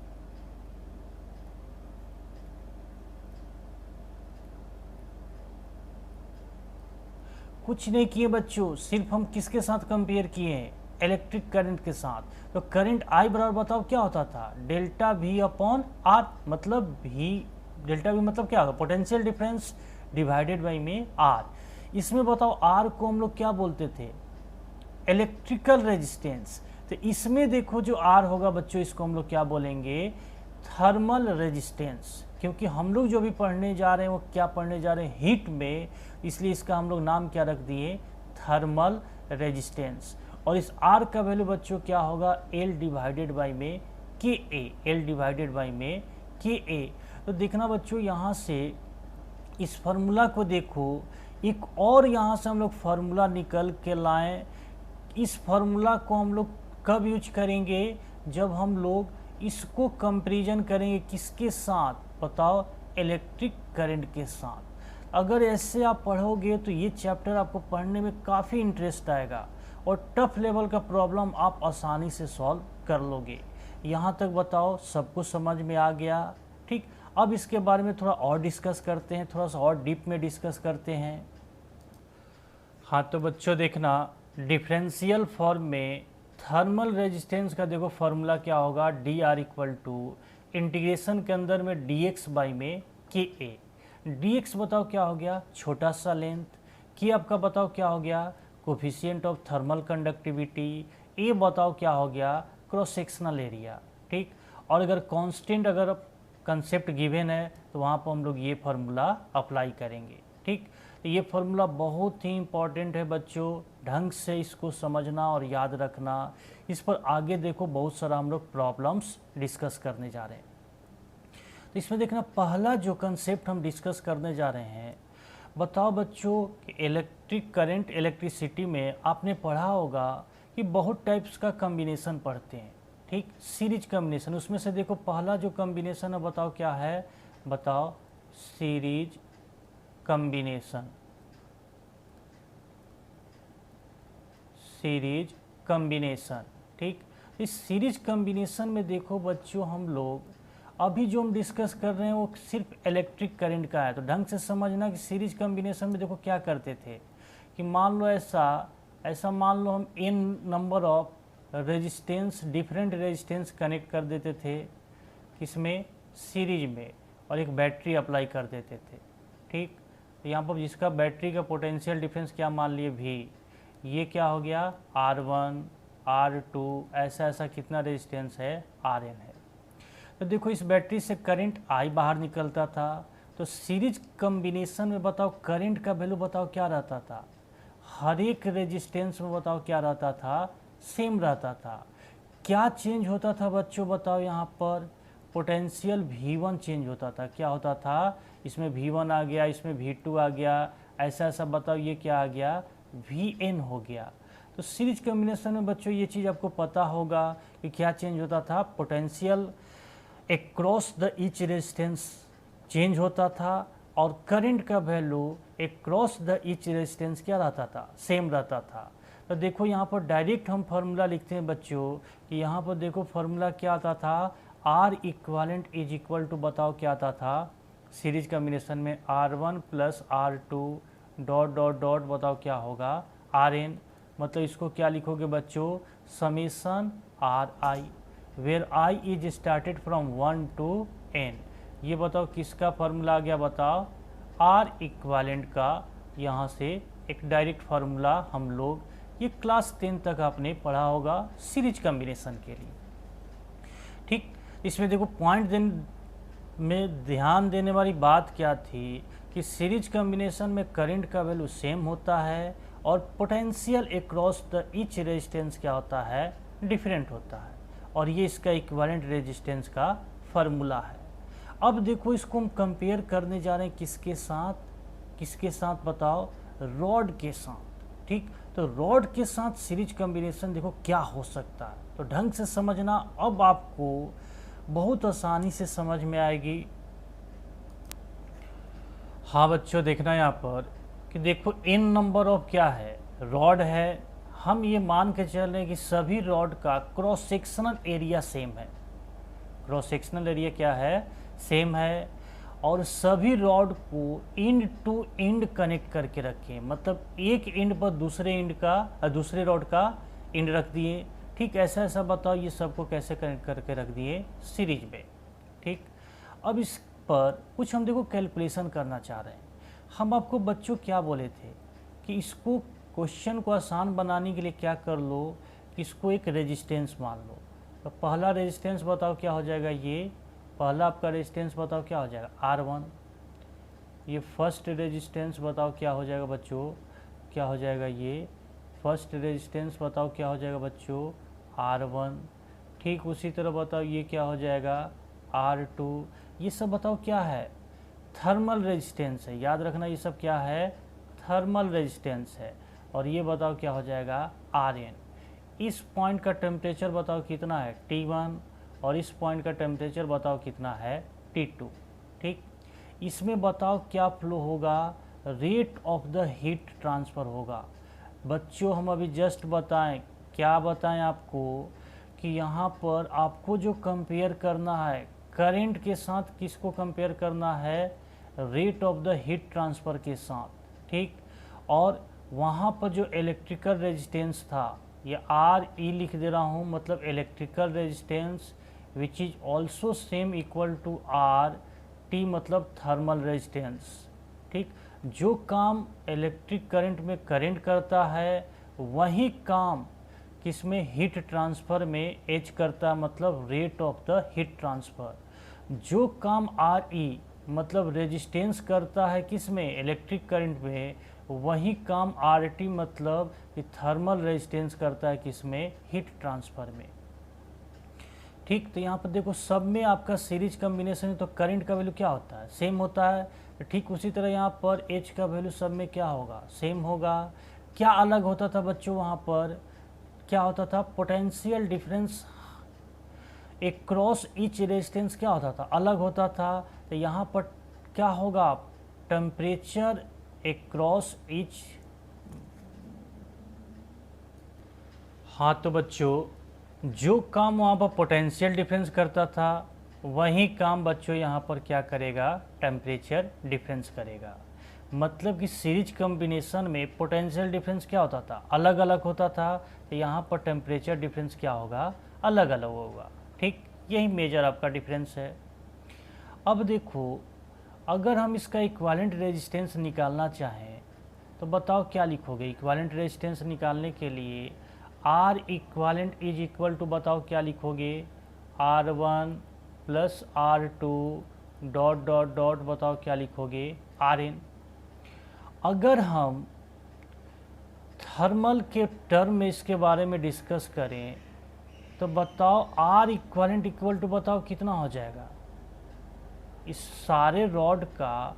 कुछ नहीं किए बच्चों, सिर्फ हम किसके साथ कंपेयर किए हैं, इलेक्ट्रिक करंट के साथ। तो करंट आई बराबर बताओ क्या होता था, डेल्टा वी अपॉन आर। मतलब वी, डेल्टा वी मतलब क्या होगा, पोटेंशियल डिफरेंस डिवाइडेड बाई में आर। इसमें बताओ आर को हम लोग क्या बोलते थे, इलेक्ट्रिकल रेजिस्टेंस। तो इसमें देखो जो आर होगा बच्चों, इसको हम लोग क्या बोलेंगे, थर्मल रेजिस्टेंस। क्योंकि हम लोग जो भी पढ़ने जा रहे हैं वो क्या पढ़ने जा रहे हैं, हीट में, इसलिए इसका हम लोग नाम क्या रख दिए, थर्मल रेजिस्टेंस। और इस R का वैल्यू बच्चों क्या होगा, L डिवाइडेड बाई में KA, L डिवाइडेड बाई में KA। तो देखना बच्चों यहाँ से इस फार्मूला को देखो, एक और यहाँ से हम लोग फार्मूला निकल के लाएं। इस फार्मूला को हम लोग कब यूज करेंगे, जब हम लोग इसको कंपैरिजन करेंगे किसके साथ, बताओ, इलेक्ट्रिक करंट के साथ। अगर ऐसे आप पढ़ोगे तो ये चैप्टर आपको पढ़ने में काफ़ी इंटरेस्ट आएगा और टफ लेवल का प्रॉब्लम आप आसानी से सॉल्व कर लोगे। यहाँ तक बताओ सब कुछ समझ में आ गया, ठीक। अब इसके बारे में थोड़ा और डिस्कस करते हैं, थोड़ा सा और डीप में डिस्कस करते हैं। हाँ तो बच्चों देखना, डिफरेंशियल फॉर्म में थर्मल रेजिस्टेंस का देखो फार्मूला क्या होगा, D R equal to integration के अंदर में डी एक्स बाई में के ए। डी एक्स बताओ क्या हो गया, छोटा सा लेंथ, के आपका बताओ क्या हो गया, कोफिशिएंट ऑफ थर्मल कंडक्टिविटी, ए बताओ क्या हो गया, क्रॉस सेक्शनल एरिया, ठीक। और अगर कांस्टेंट अगर कंसेप्ट गिवन है तो वहाँ पर हम लोग ये फार्मूला अप्लाई करेंगे, ठीक। तो ये फार्मूला बहुत ही इम्पॉर्टेंट है बच्चों, ढंग से इसको समझना और याद रखना। इस पर आगे देखो बहुत सारा हम लोग प्रॉब्लम्स डिस्कस करने जा रहे हैं। तो इसमें देखना पहला जो कंसेप्ट हम डिस्कस करने जा रहे हैं, बताओ बच्चों कि इलेक्ट्रिक करंट, इलेक्ट्रिसिटी में आपने पढ़ा होगा कि बहुत टाइप्स का कम्बिनेशन पढ़ते हैं, ठीक, सीरीज कम्बिनेशन। उसमें से देखो पहला जो कम्बिनेशन है बताओ क्या है, बताओ, सीरीज कम्बिनेशन, सीरीज कम्बिनेशन, ठीक। इस सीरीज कम्बिनेशन में देखो बच्चों हम लोग अभी जो हम डिस्कस कर रहे हैं वो सिर्फ इलेक्ट्रिक करंट का है। तो ढंग से समझना कि सीरीज कम्बिनेशन में देखो क्या करते थे कि मान लो ऐसा मान लो हम n number of resistance, different resistance connect कर देते थे किसमें, सीरीज में, और एक बैटरी अप्लाई कर देते थे, ठीक। तो यहाँ पर जिसका बैटरी का पोटेंशियल डिफरेंस क्या मान लिए भी, ये क्या हो गया R1, R2, ऐसा कितना रेजिस्टेंस है, Rn है। तो देखो इस बैटरी से करंट I बाहर निकलता था। तो सीरीज कम्बिनेशन में बताओ करंट का वैल्यू बताओ क्या रहता था, हर एक रेजिस्टेंस में बताओ क्या रहता था, सेम रहता था। क्या चेंज होता था बच्चों बताओ, यहाँ पर पोटेंशियल V1 चेंज होता था। क्या होता था, इसमें V1 आ गया, इसमें V2 आ गया, ऐसा बताओ ये क्या आ गया, Vn हो गया। तो सीरीज कम्बिनेशन में बच्चों ये चीज़ आपको पता होगा कि क्या चेंज होता था, potential across the each resistance change होता था और करंट का value across the each resistance क्या रहता था, सेम रहता था। तो देखो यहाँ पर डायरेक्ट हम फार्मूला लिखते हैं बच्चों कि यहाँ पर देखो फार्मूला क्या आता था, R equivalent is equal to बताओ क्या आता था, सीरीज कम्बिनेशन में R1 plus R2 dot dot dot बताओ क्या होगा, Rn। मतलब इसको क्या लिखोगे बच्चों, summation Ri, where I is started from 1 to n। ये बताओ किसका फार्मूला आ गया, बताओ, R इक्वालेंट का। यहाँ से एक डायरेक्ट फार्मूला हम लोग, ये क्लास 10 तक आपने पढ़ा होगा सीरीज कम्बिनेशन के लिए, ठीक। इसमें देखो पॉइंट में ध्यान देने वाली बात क्या थी कि सीरीज कम्बिनेशन में करंट का वैल्यू सेम होता है और potential across the each resistance क्या होता है, डिफरेंट होता है, और ये इसका इक्विवेलेंट रेजिस्टेंस का फार्मूला है। अब देखो इसको हम कंपेयर करने जा रहे हैं किसके साथ बताओ, रॉड के साथ, ठीक। तो रॉड के साथ सीरीज कम्बिनेशन देखो क्या हो सकता है, तो ढंग से समझना, अब आपको बहुत आसानी से समझ में आएगी। हाँ बच्चों देखना यहाँ पर कि देखो n नंबर ऑफ क्या है, रॉड है। हम ये मान के चल रहे हैं कि सभी रॉड का क्रॉस सेक्शनल एरिया सेम है, क्रॉस सेक्शनल एरिया क्या है, सेम है, और सभी रॉड को एंड टू एंड कनेक्ट करके रखें। मतलब एक एंड पर दूसरे रॉड का एंड रख दिए, ठीक। ऐसा बताओ ये सबको कैसे कनेक्ट करके रख दिए, सीरीज में, ठीक। अब इस पर कुछ हम देखो कैलकुलेशन करना चाह रहे हैं। हम आपको बच्चों क्या बोले थे कि इसको क्वेश्चन को आसान बनाने के लिए क्या कर लो कि इसको एक रेजिस्टेंस मान लो। तो पहला रेजिस्टेंस बताओ क्या हो जाएगा, ये पहला आपका रेजिस्टेंस बताओ क्या हो जाएगा, R1। ये फर्स्ट रेजिस्टेंस बताओ क्या हो जाएगा बच्चों, क्या हो जाएगा, ये फर्स्ट रेजिस्टेंस बताओ क्या हो जाएगा बच्चों, R1। ठीक उसी तरह बताओ ये क्या हो जाएगा, R2। ये सब बताओ क्या है, थर्मल रेजिस्टेंस है, याद रखना ये सब क्या है, थर्मल रेजिस्टेंस है। और ये बताओ क्या हो जाएगा, Rn। इस पॉइंट का टेम्परेचर बताओ कितना है, T1, और इस पॉइंट का टेम्परेचर बताओ कितना है, T2। ठीक, इसमें बताओ क्या फ्लो होगा, rate of the heat transfer होगा। बच्चों हम अभी जस्ट बताएं, क्या बताएं आपको, कि यहाँ पर आपको जो कंपेयर करना है करंट के साथ, किसको कंपेयर करना है, rate of the heat transfer के साथ। ठीक, और वहाँ पर जो इलेक्ट्रिकल रेजिस्टेंस था, ये RE लिख दे रहा हूँ, मतलब electrical resistance which is also same equal to RT, मतलब थर्मल रेजिस्टेंस। ठीक, जो काम इलेक्ट्रिक करंट में करंट करता है वही काम किसमें, हीट ट्रांसफ़र में H करता है, मतलब rate of the heat transfer. जो काम RE मतलब रेजिस्टेंस करता है किसमें, इलेक्ट्रिक करंट में, वही काम RT मतलब कि थर्मल रेजिस्टेंस करता है किसमें, हीट ट्रांसफ़र में। ठीक, तो यहाँ पर देखो सब में आपका सीरीज कम्बिनेशन है, तो करंट का वैल्यू क्या होता है, सेम होता है। ठीक उसी तरह यहाँ पर H का वैल्यू सब में क्या होगा, सेम होगा। क्या अलग होता था बच्चों, वहाँ पर क्या होता था, potential difference across each resistance क्या होता था, अलग होता था। तो यहाँ पर क्या होगा, टेम्परेचर एक्रॉस ईच। हाँ, तो बच्चों जो काम वहाँ पर पोटेंशियल डिफरेंस करता था वही काम बच्चों यहाँ पर क्या करेगा, टेम्परेचर डिफरेंस करेगा। मतलब कि सीरीज कम्बिनेशन में पोटेंशियल डिफरेंस क्या होता था, अलग अलग होता था, तो यहाँ पर टेम्परेचर डिफरेंस क्या होगा, अलग अलग होगा। ठीक, यही मेजर आपका डिफरेंस है। अब देखो अगर हम इसका इक्विवेलेंट रेजिस्टेंस निकालना चाहें तो बताओ क्या लिखोगे, इक्विवेलेंट रेजिस्टेंस निकालने के लिए R equivalent is equal to, बताओ क्या लिखोगे, R1 plus R2 dot dot dot, बताओ क्या लिखोगे, Rn। अगर हम थर्मल के टर्म में इसके बारे में डिस्कस करें तो बताओ R इक्विवेलेंट इक्वल टू, बताओ कितना हो जाएगा, इस सारे रॉड का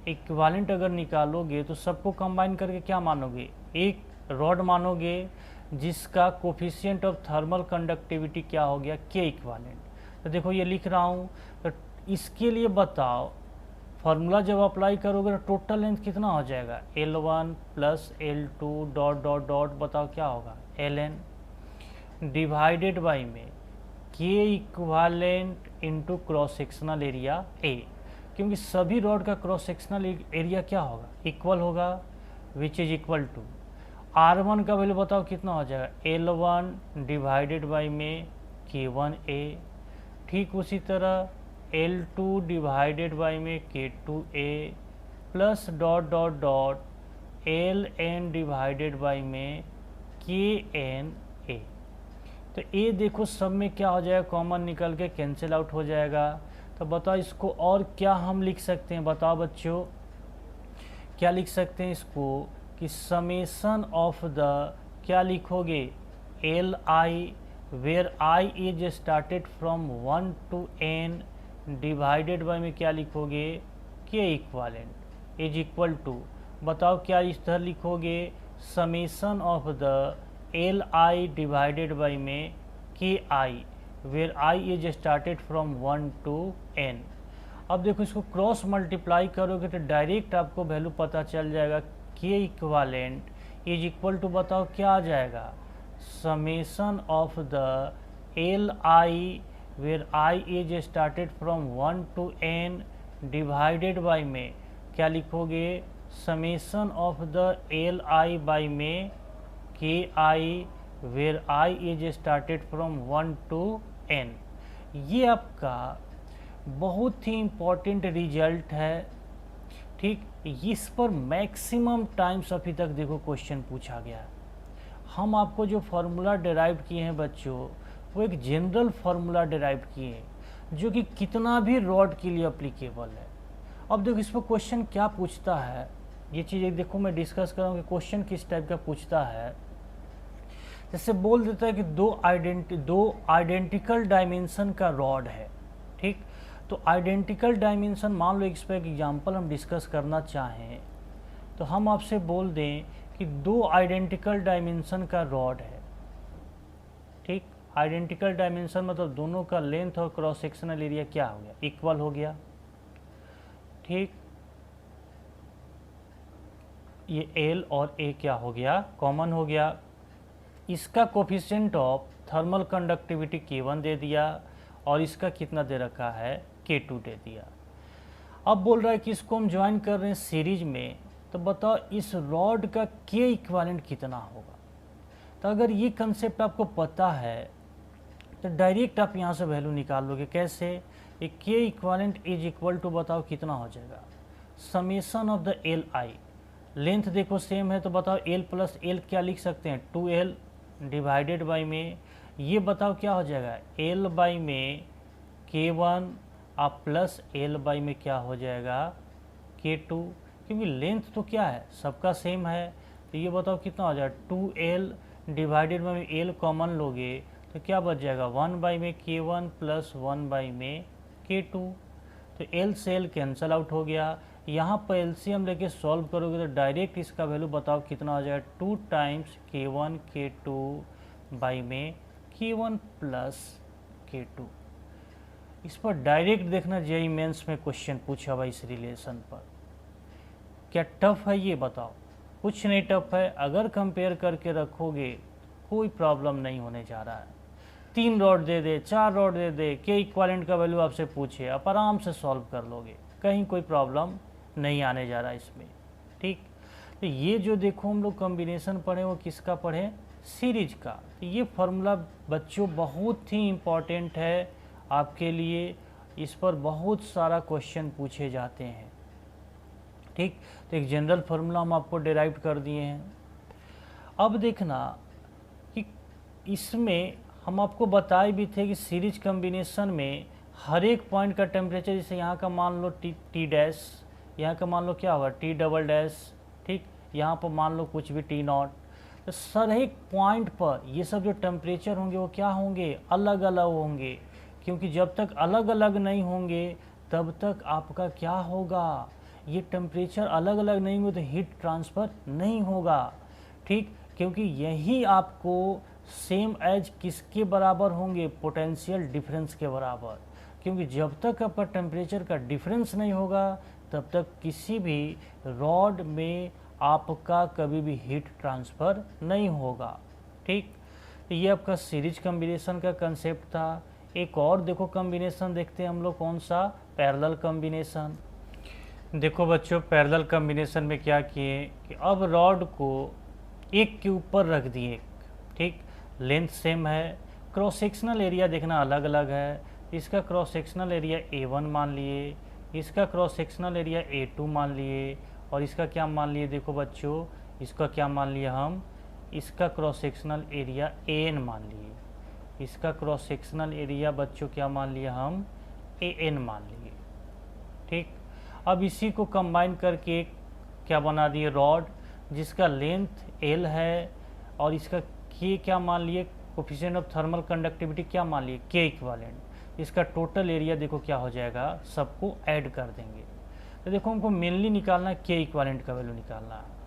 इक्विवेलेंट अगर निकालोगे तो सबको कंबाइन करके क्या मानोगे, एक रॉड मानोगे जिसका कोफिशिएंट ऑफ थर्मल कंडक्टिविटी क्या हो गया, K इक्विवेलेंट। तो देखो ये लिख रहा हूँ, तो इसके लिए बताओ फार्मूला जब अप्लाई करोगे तो टोटल लेंथ कितना हो जाएगा, L1 plus L2 dot dot dot, बताओ क्या होगा, Ln डिवाइडेड बाई में K equivalent into cross sectional area A, क्योंकि सभी रॉड का क्रॉस सेक्शनल एरिया क्या होगा, इक्वल होगा, विच इज इक्वल टू R1 का वैल्यू बताओ कितना हो जाएगा, L1 डिवाइडेड बाई में K1A। ठीक उसी तरह L2 डिवाइडेड बाई में K2A plus dot dot dot Ln divided by में KNA। तो ये देखो सब में क्या हो जाएगा, कॉमन निकल के कैंसिल आउट हो जाएगा। तो बताओ इसको और क्या हम लिख सकते हैं, बताओ बच्चों क्या लिख सकते हैं इसको, कि समेशन ऑफ द, क्या लिखोगे, Li where I is started from 1 to n divided by में क्या लिखोगे, K equivalent is equal to, बताओ क्या इस तरह लिखोगे, summation of the Li divided by में Ki where I is started from 1 to n। अब देखो इसको क्रॉस मल्टीप्लाई करोगे तो डायरेक्ट आपको वैल्यू पता चल जाएगा, K equivalent is equal to, बताओ क्या आ जाएगा, summation of the Li where I is started from 1 to n divided by में क्या लिखोगे, summation of the Li by में Ki where I is started from 1 to n। ये आपका बहुत ही इम्पॉर्टेंट रिजल्ट है। ठीक, इस पर मैक्सिमम टाइम्स अभी तक देखो क्वेश्चन पूछा गया। हम आपको जो फार्मूला डिराइव किए हैं बच्चों, वो एक जनरल फार्मूला डिराइव किए हैं जो कि कितना भी रॉड के लिए अप्लीकेबल है। अब देखो इस पर क्वेश्चन क्या पूछता है, ये चीज़ देखो मैं डिस्कस करूँगा कि क्वेश्चन किस टाइप का पूछता है। जैसे बोल देता है कि दो आइडेंटिकल डायमेंशन का रॉड है, ठीक। तो आइडेंटिकल डायमेंशन, मान लो इस पर एग्जाम्पल हम डिस्कस करना चाहें तो हम आपसे बोल दें कि दो आइडेंटिकल डायमेंशन का रॉड है, ठीक। आइडेंटिकल डायमेंशन मतलब दोनों का लेंथ और क्रॉस सेक्शनल एरिया क्या हो गया, इक्वल हो गया, ठीक। ये L और A क्या हो गया, कॉमन हो गया। इसका coefficient of thermal conductivity K1 दे दिया और इसका कितना दे रखा है, K2 दे दिया। अब बोल रहा है कि इसको हम ज्वाइन कर रहे हैं सीरीज में, तो बताओ इस रॉड का K इक्विवेलेंट कितना होगा। तो अगर ये कंसेप्ट आपको पता है तो डायरेक्ट आप यहाँ से वैल्यू निकाल लोगे। कैसे, ये K equivalent is equal to, बताओ कितना हो जाएगा, summation of the L I. Length देखो सेम है तो बताओ L प्लस एल क्या लिख सकते हैं, 2L डिवाइडेड बाई में, ये बताओ क्या हो जाएगा, L बाई में K1 आप प्लस L बाई में क्या हो जाएगा, K2, क्योंकि लेंथ तो क्या है, सबका सेम है। तो ये बताओ कितना हो जाएगा, 2L डिवाइडेड बाई में L कॉमन लोगे तो क्या बच जाएगा, 1 बाई में K1 प्लस 1 बाई में K2। तो L से L कैंसल आउट हो गया। यहाँ पर एलसीएम लेके सॉल्व करोगे तो डायरेक्ट इसका वैल्यू बताओ कितना हो जाएगा, 2 टाइम्स K1 K2 बाई में K1 प्लस K2। इस पर डायरेक्ट देखना, जेईई मेंस में क्वेश्चन पूछा हुआ इस रिलेशन पर। क्या टफ है ये बताओ, कुछ नहीं टफ है। अगर कंपेयर करके रखोगे कोई प्रॉब्लम नहीं होने जा रहा है। 3 रॉड दे दे, 4 रॉड दे दे, K इक्विवेलेंट का वैल्यू आपसे पूछे, आप आराम से सॉल्व कर लोगे, कहीं कोई प्रॉब्लम नहीं आने जा रहा इसमें, ठीक। तो ये जो देखो हम लोग कॉम्बिनेशन पढ़े वो किसका पढ़े, सीरीज का। तो ये फार्मूला बच्चों बहुत ही इम्पॉर्टेंट है आपके लिए, इस पर बहुत सारा क्वेश्चन पूछे जाते हैं, ठीक। तो एक जनरल फार्मूला हम आपको डिराइव कर दिए हैं। अब देखना कि इसमें हम आपको बताए भी थे कि सीरीज कॉम्बिनेशन में हर एक पॉइंट का टेम्परेचर, जैसे यहाँ का मान लो टी डैश, यहाँ का मान लो क्या होगा T डबल डैश, ठीक। यहाँ पर मान लो कुछ भी T नॉट। तो सर एक पॉइंट पर ये सब जो टेम्परेचर होंगे वो क्या होंगे, अलग अलग होंगे, क्योंकि जब तक अलग अलग नहीं होंगे तब तक आपका क्या होगा, ये टेम्परेचर अलग अलग नहीं होंगे तो हीट ट्रांसफ़र नहीं होगा, ठीक। क्योंकि यही आपको सेम एज किसके बराबर होंगे, पोटेंशियल डिफरेंस के बराबर। क्योंकि जब तक आपका टेम्परेचर का डिफरेंस नहीं होगा तब तक किसी भी रॉड में आपका कभी भी हीट ट्रांसफ़र नहीं होगा, ठीक। तो ये आपका सीरीज कॉम्बिनेशन का कंसेप्ट था। एक और देखो कॉम्बिनेशन देखते हैं हम लोग, कौन सा, पैरेलल कॉम्बिनेशन। देखो बच्चों पैरेलल कॉम्बिनेशन में क्या किए कि अब रॉड को एक के ऊपर रख दिए, ठीक। लेंथ सेम है, क्रॉस सेक्शनल एरिया देखना अलग अलग है। इसका क्रॉस सेक्शनल एरिया A1 मान लिए, इसका क्रॉस सेक्शनल एरिया A2 मान लिए, और इसका क्या मान लिए, देखो बच्चों इसका क्या मान लिया हम, इसका क्रॉस सेक्शनल एरिया AN मान लिए, इसका क्रॉस सेक्शनल एरिया बच्चों क्या मान लिया हम, AN मान लिए, ठीक। अब इसी को कंबाइन करके क्या बना दिए, रॉड जिसका लेंथ L है और इसका K क्या मान लिए, कोफिशिएंट ऑफ थर्मल कंडक्टिविटी क्या मान लिए, K इक्विवेलेंट। इसका टोटल एरिया देखो क्या हो जाएगा, सबको ऐड कर देंगे। तो देखो हमको मेनली निकालना है K इक्विवेलेंट का वैल्यू निकालना है।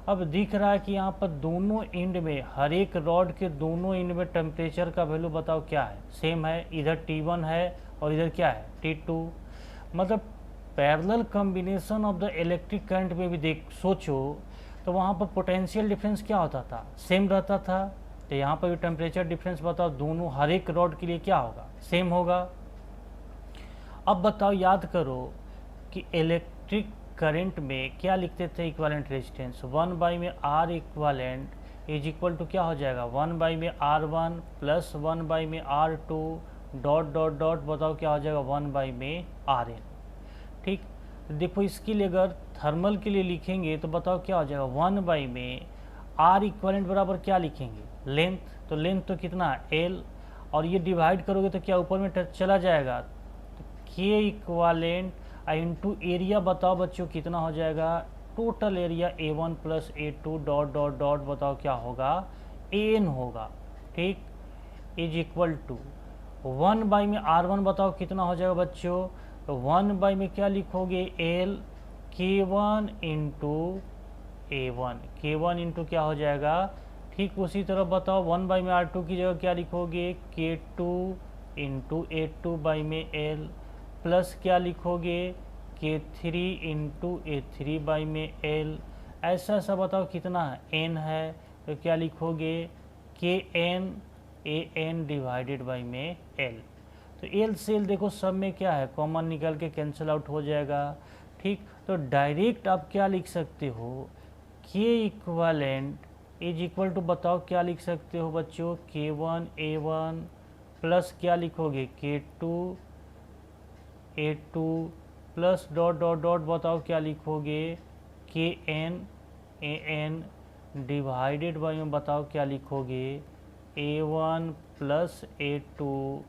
अब दिख रहा है कि यहाँ पर दोनों एंड में, हर एक रॉड के दोनों एंड में टेम्परेचर का वैल्यू बताओ क्या है, सेम है। इधर T1 है और इधर क्या है, T2। मतलब parallel combination of the electric current में भी देख सोचो तो वहाँ पर पोटेंशियल डिफरेंस क्या होता था, सेम रहता था। तो यहाँ पर भी टेम्परेचर डिफरेंस बताओ, दोनों हर एक रॉड के लिए क्या होगा, सेम होगा। अब बताओ, याद करो कि इलेक्ट्रिक करंट में क्या लिखते थे, इक्विवेलेंट रेजिस्टेंस 1 बाई में R equivalent is equal to क्या हो जाएगा, 1 बाई में R1 प्लस 1 बाई में R2 डॉट डॉट डॉट बताओ क्या हो जाएगा, 1 बाई में Rn, ठीक। देखो इसके लिए अगर थर्मल के लिए लिखेंगे तो बताओ क्या हो जाएगा, 1 बाई में R इक्विवेलेंट बराबर क्या लिखेंगे, लेंथ। तो लेंथ तो कितना L, और ये डिवाइड करोगे तो क्या ऊपर में चला जाएगा, तो K इक्विवेलेंट इंटू एरिया बताओ बच्चों कितना हो जाएगा, total area A1 plus A2 dot dot dot बताओ क्या होगा, AN होगा। ठीक, इज इक्वल टू 1 बाई में R1 बताओ कितना हो जाएगा बच्चों, तो 1 बाई में क्या लिखोगे, L K1 into A1, K1 into क्या हो जाएगा, ठीक उसी तरह बताओ 1 बाई में R2 की जगह क्या लिखोगे, K2 इंटू A2 बाई में L, प्लस क्या लिखोगे, K3 इंटू A3 बाई में L, ऐसा ऐसा बताओ कितना है, N है, तो क्या लिखोगे, Kn An डिवाइडेड बाई में L। तो L से L देखो सब में क्या है, कॉमन निकल के कैंसिल आउट हो जाएगा, ठीक। तो डायरेक्ट आप क्या लिख सकते हो, K equivalent is equal to बताओ क्या लिख सकते हो बच्चों, K1 A1 प्लस क्या लिखोगे, K2 A2 plus dot dot dot बताओ क्या लिखोगे, Kn An डिवाइडेड बाई में बताओ क्या लिखोगे, A1 plus A2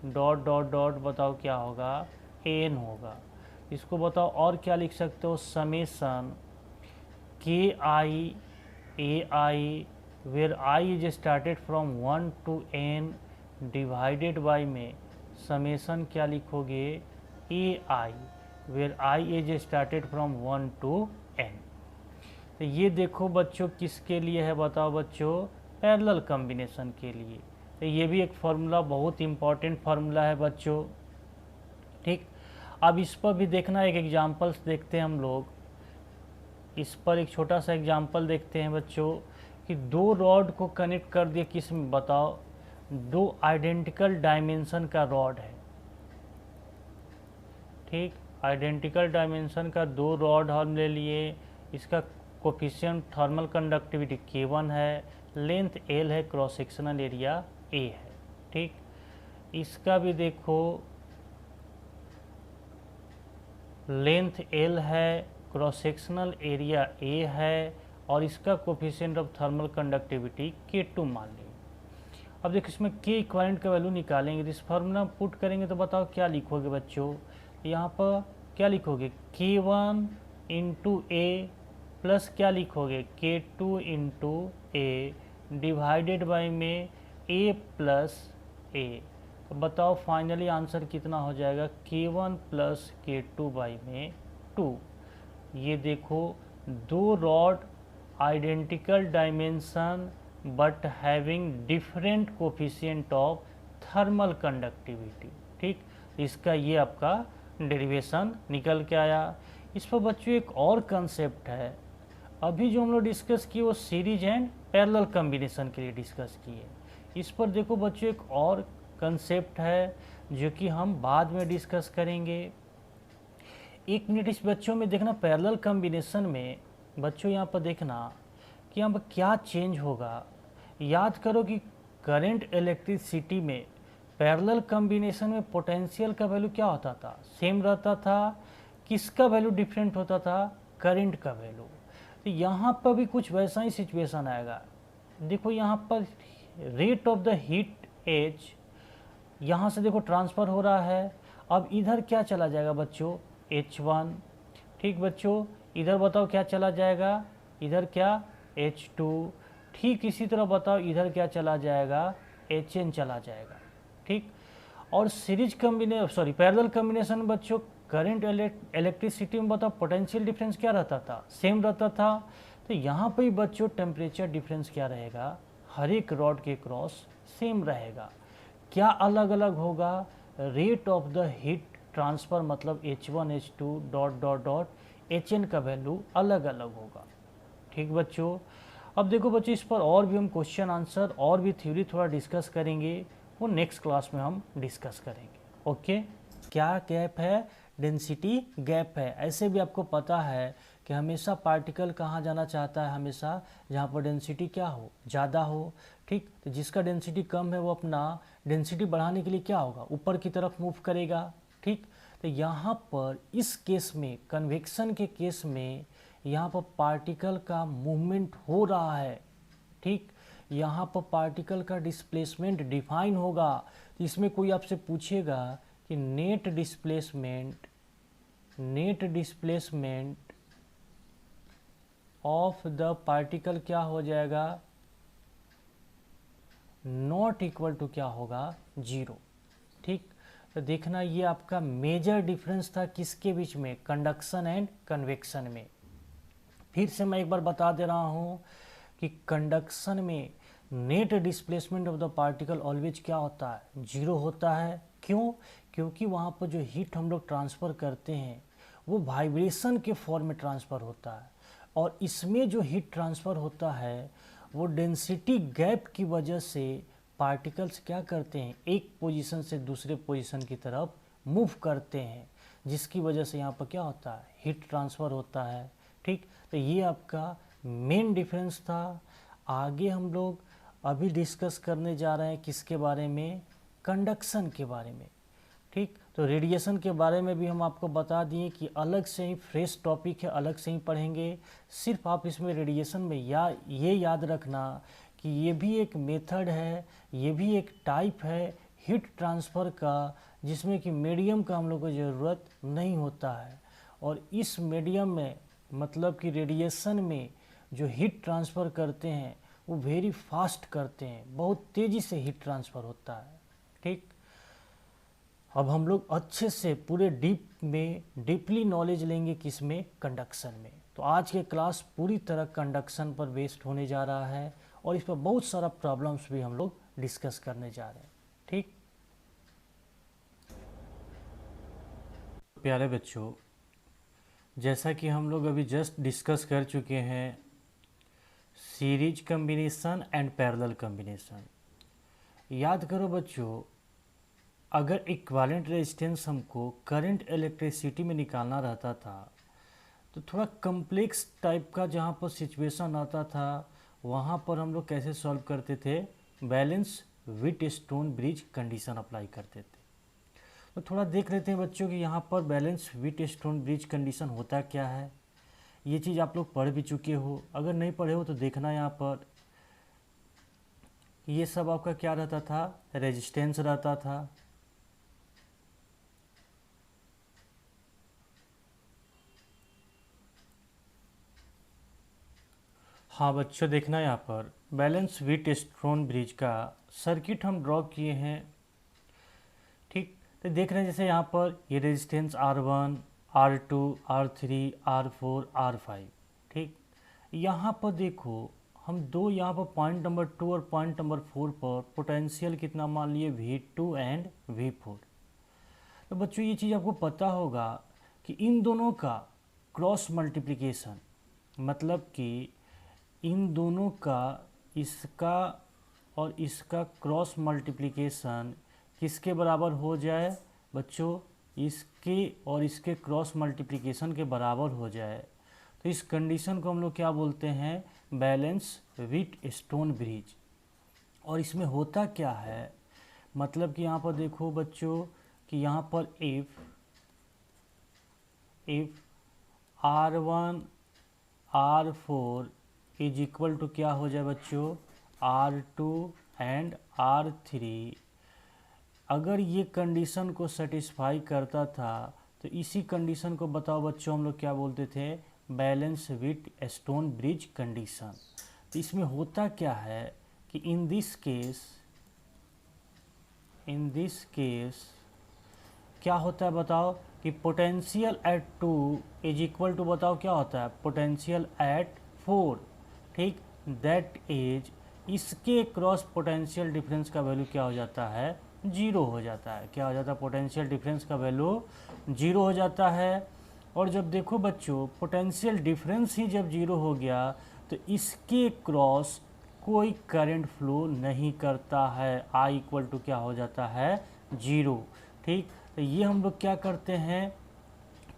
dot dot dot बताओ क्या होगा, An होगा। इसको बताओ और क्या लिख सकते हो, summation Ki Ai where I is started from 1 to n divided by में समेसन क्या लिखोगे, Ai where I is started from 1 to n। तो ये देखो बच्चों किसके लिए है बताओ बच्चों, पैरेलल कॉम्बिनेशन के लिए। तो ये भी एक फार्मूला, बहुत इंपॉर्टेंट फार्मूला है बच्चों, ठीक। अब इस पर भी देखना, एक एग्जांपल्स देखते हैं हम लोग, इस पर एक छोटा सा एग्जांपल देखते हैं बच्चों कि दो रॉड को कनेक्ट कर दिया, किस में बताओ, दो आइडेंटिकल डायमेंशन का रॉड है, ठीक, आइडेंटिकल डायमेंशन का दो रॉड हम ले लिए, इसका कोफिशिएंट थर्मल कंडक्टिविटी K1 है, लेंथ L है, क्रॉस सेक्शनल एरिया A है, ठीक। इसका भी देखो लेंथ L है, क्रॉस सेक्शनल एरिया A है, और इसका coefficient of thermal conductivity K2 मान लीजिए। अब देखो इसमें K इक्विवेलेंट का वैल्यू निकालेंगे, तो इस फार्मूला पुट करेंगे तो बताओ क्या लिखोगे बच्चों, यहाँ पर क्या लिखोगे, K1 इंटू A प्लस क्या लिखोगे, K2 into A divided by में A प्लस A। तो बताओ फाइनली आंसर कितना हो जाएगा, K1 प्लस K2 बाई में 2। ये देखो दो rod identical dimension but having different coefficient of thermal conductivity, ठीक। इसका ये आपका डेरिवेशन निकल के आया। इस पर बच्चों एक और कंसेप्ट है, अभी जो हम लोग डिस्कस किए वो सीरीज एंड पैरेलल कॉम्बिनेशन के लिए डिस्कस किए। इस पर देखो बच्चों एक और कंसेप्ट है जो कि हम बाद में डिस्कस करेंगे। एक मिनट इस बच्चों में देखना, पैरेलल कॉम्बिनेशन में बच्चों यहाँ पर देखना कि यहाँ पर क्या चेंज होगा। याद करो कि करंट इलेक्ट्रिसिटी में पैरेलल कॉम्बिनेशन में पोटेंशियल का वैल्यू क्या होता था, सेम रहता था, किसका वैल्यू डिफरेंट होता था, करंट का वैल्यू। तो यहाँ पर भी कुछ वैसा ही सिचुएशन आएगा। देखो यहाँ पर rate of the heat as यहाँ से देखो ट्रांसफ़र हो रहा है, अब इधर क्या चला जाएगा बच्चों, H1, ठीक बच्चों, इधर बताओ क्या चला जाएगा, इधर क्या H2, ठीक इसी तरह बताओ इधर क्या चला जाएगा, Hn चला जाएगा, ठीक। और सीरीज कॉम्बिनेशन पैरेलल कॉम्बिनेशन बच्चों करंट इलेक्ट्रिसिटी में बताओ पोटेंशियल डिफरेंस क्या रहता था, सेम रहता था। तो यहाँ पे बच्चों टेम्परेचर डिफरेंस क्या रहेगा, हर एक रॉड के क्रॉस सेम रहेगा। क्या अलग अलग होगा, rate of the heat transfer मतलब H1 H2 dot dot dot Hn का वैल्यू अलग अलग होगा, ठीक बच्चों। अब देखो बच्चों इस पर और भी हम क्वेश्चन आंसर और भी थ्योरी थोड़ा डिस्कस करेंगे, वो नेक्स्ट क्लास में हम डिस्कस करेंगे, ओके। क्या गैप है, डेंसिटी गैप है। ऐसे भी आपको पता है कि हमेशा पार्टिकल कहाँ जाना चाहता है, हमेशा जहाँ पर डेंसिटी क्या हो, ज़्यादा हो, ठीक। तो जिसका डेंसिटी कम है वो अपना डेंसिटी बढ़ाने के लिए क्या होगा, ऊपर की तरफ मूव करेगा, ठीक। तो यहाँ पर इस केस में, कन्वेक्शन के केस में, यहाँ पर पार्टिकल का मूवमेंट हो रहा है, ठीक। यहाँ पर पार्टिकल का डिस्प्लेसमेंट डिफाइन होगा। तो इसमें कोई आपसे पूछेगा कि net displacement of the particle क्या हो जाएगा, नॉट इक्वल टू क्या होगा, 0। ठीक, तो देखना ये आपका मेजर डिफरेंस था किसके बीच में, कंडक्शन एंड कन्वेक्शन में। फिर से मैं एक बार बता दे रहा हूँ कि कंडक्शन में net displacement of the particle always क्या होता है, 0 होता है। क्यों? क्योंकि वहाँ पर जो हीट हम लोग ट्रांसफ़र करते हैं वो वाइब्रेशन के फॉर्म में ट्रांसफ़र होता है, और इसमें जो हीट ट्रांसफ़र होता है वो डेंसिटी गैप की वजह से पार्टिकल्स क्या करते हैं, एक पोजीशन से दूसरे पोजीशन की तरफ मूव करते हैं, जिसकी वजह से यहाँ पर क्या होता है, हीट ट्रांसफ़र होता है। ठीक, तो ये आपका मेन डिफरेंस था। आगे हम लोग अभी डिस्कस करने जा रहे हैं किसके बारे में, कंडक्शन के बारे में। ठीक, तो रेडिएशन के बारे में भी हम आपको बता दिए कि अलग से ही फ्रेश टॉपिक है, अलग से ही पढ़ेंगे। सिर्फ आप इसमें रेडिएशन में ये याद रखना कि ये भी एक मेथड है, ये भी एक टाइप है हीट ट्रांसफ़र का, जिसमें कि मीडियम का हम लोग को ज़रूरत नहीं होता है। और इस मीडियम में मतलब कि रेडिएशन में जो हीट ट्रांसफ़र करते हैं वो वेरी फास्ट करते हैं, बहुत तेज़ी से हीट ट्रांसफ़र होता है। ठीक, अब हम लोग अच्छे से पूरे डीपली नॉलेज लेंगे किस में, कंडक्शन में। तो आज के क्लास पूरी तरह कंडक्शन पर बेस्ड होने जा रहा है, और इस पर बहुत सारा प्रॉब्लम्स भी हम लोग डिस्कस करने जा रहे हैं। ठीक, प्यारे बच्चों, जैसा कि हम लोग अभी जस्ट डिस्कस कर चुके हैं series combination and parallel combination. याद करो बच्चों, अगर इक्विवेलेंट रेजिस्टेंस हमको करंट इलेक्ट्रिसिटी में निकालना रहता था तो थोड़ा कम्प्लेक्स टाइप का जहाँ पर सिचुएशन आता था वहाँ पर हम लोग कैसे सॉल्व करते थे, balance Wheatstone bridge condition apply करते थे। तो थोड़ा देख लेते हैं बच्चों कि यहाँ पर बैलेंस व्हीटस्टोन ब्रिज कंडीशन होता क्या है। ये चीज़ आप लोग पढ़ भी चुके हो, अगर नहीं पढ़े हो तो देखना यहाँ पर। ये सब आपका क्या रहता था, रेजिस्टेंस रहता था। हाँ बच्चों, देखना यहाँ पर बैलेंस व्हीटस्टोन ब्रिज का सर्किट हम ड्रॉ किए हैं। ठीक, तो देख रहे हैं जैसे यहाँ पर ये resistance R1, R2, R3, R4, R5। ठीक, यहाँ पर देखो हम दो यहाँ पर पॉइंट नंबर 2 और पॉइंट नंबर 4 पर पोटेंशियल कितना मान लिए, V2 एंड V4। तो बच्चों ये चीज़ आपको पता होगा कि इन दोनों का क्रॉस मल्टीप्लिकेशन, मतलब कि इन दोनों का, इसका और इसका क्रॉस मल्टीप्लिकेशन किसके बराबर हो जाए बच्चों, इसके और इसके क्रॉस मल्टीप्लिकेशन के बराबर हो जाए, तो इस कंडीशन को हम लोग क्या बोलते हैं, बैलेंस व्हीटस्टोन ब्रिज। और इसमें होता क्या है, मतलब कि यहाँ पर देखो बच्चों कि यहाँ पर if R1 R4 is equal to क्या हो जाए बच्चों, R2 एंड R3, अगर ये कंडीशन को सेटिस्फाई करता था तो इसी कंडीशन को बताओ बच्चों हम लोग क्या बोलते थे, बैलेंस व्हीटस्टोन ब्रिज कंडीशन। तो इसमें होता क्या है कि इन दिस केस क्या होता है बताओ, कि potential at 2 is equal to, बताओ क्या होता है, पोटेंशियल एट 4। ठीक, दैट इज, इसके क्रॉस पोटेंशियल डिफरेंस का वैल्यू क्या हो जाता है, 0 हो जाता है। क्या हो जाता है, पोटेंशियल डिफरेंस का वैल्यू 0 हो जाता है। और जब देखो बच्चों पोटेंशियल डिफरेंस ही जब 0 हो गया तो इसके क्रॉस कोई करंट फ्लो नहीं करता है, आई इक्वल टू क्या हो जाता है, 0। ठीक, तो ये हम लोग क्या करते हैं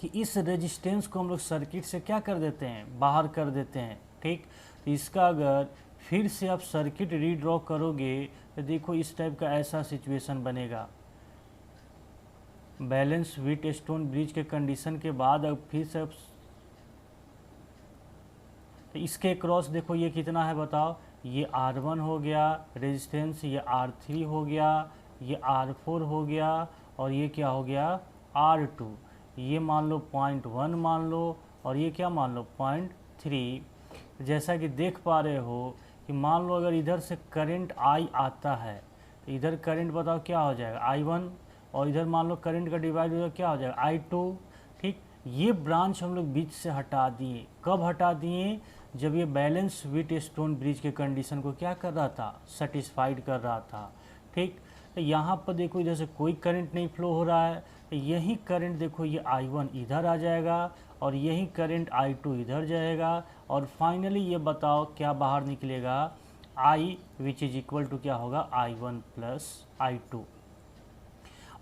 कि इस रेजिस्टेंस को हम लोग सर्किट से क्या कर देते हैं, बाहर कर देते हैं। ठीक, तो इसका अगर फिर से आप सर्किट रीड्रॉ करोगे तो देखो इस टाइप का ऐसा सिचुएशन बनेगा। बैलेंस व्हीटस्टोन ब्रिज के कंडीशन के बाद अब फिर से आप, तो इसके क्रॉस देखो ये कितना है बताओ, ये R1 हो गया रेजिस्टेंस, ये R3 हो गया, ये R4 हो गया, और ये क्या हो गया, R2। ये मान लो 0.1 मान लो, और ये क्या मान लो 0.3। जैसा कि देख पा रहे हो कि मान लो अगर इधर से करंट आई आता है तो इधर करंट बताओ क्या हो जाएगा I1, और इधर मान लो करंट का डिवाइड हो क्या हो जाएगा I2। ठीक, ये ब्रांच हम लोग बीच से हटा दिए। कब हटा दिए? जब ये बैलेंस व्हीटस्टोन ब्रिज के कंडीशन को क्या कर रहा था, सेटिस्फाइड कर रहा था। ठीक, तो यहाँ पर देखो इधर से कोई करंट नहीं फ्लो हो रहा है, तो यही करंट देखो ये I1 इधर आ जाएगा और यही करंट I2 इधर जाएगा, और फाइनली ये बताओ क्या बाहर निकलेगा, I which is equal to क्या होगा, I1 प्लस I2।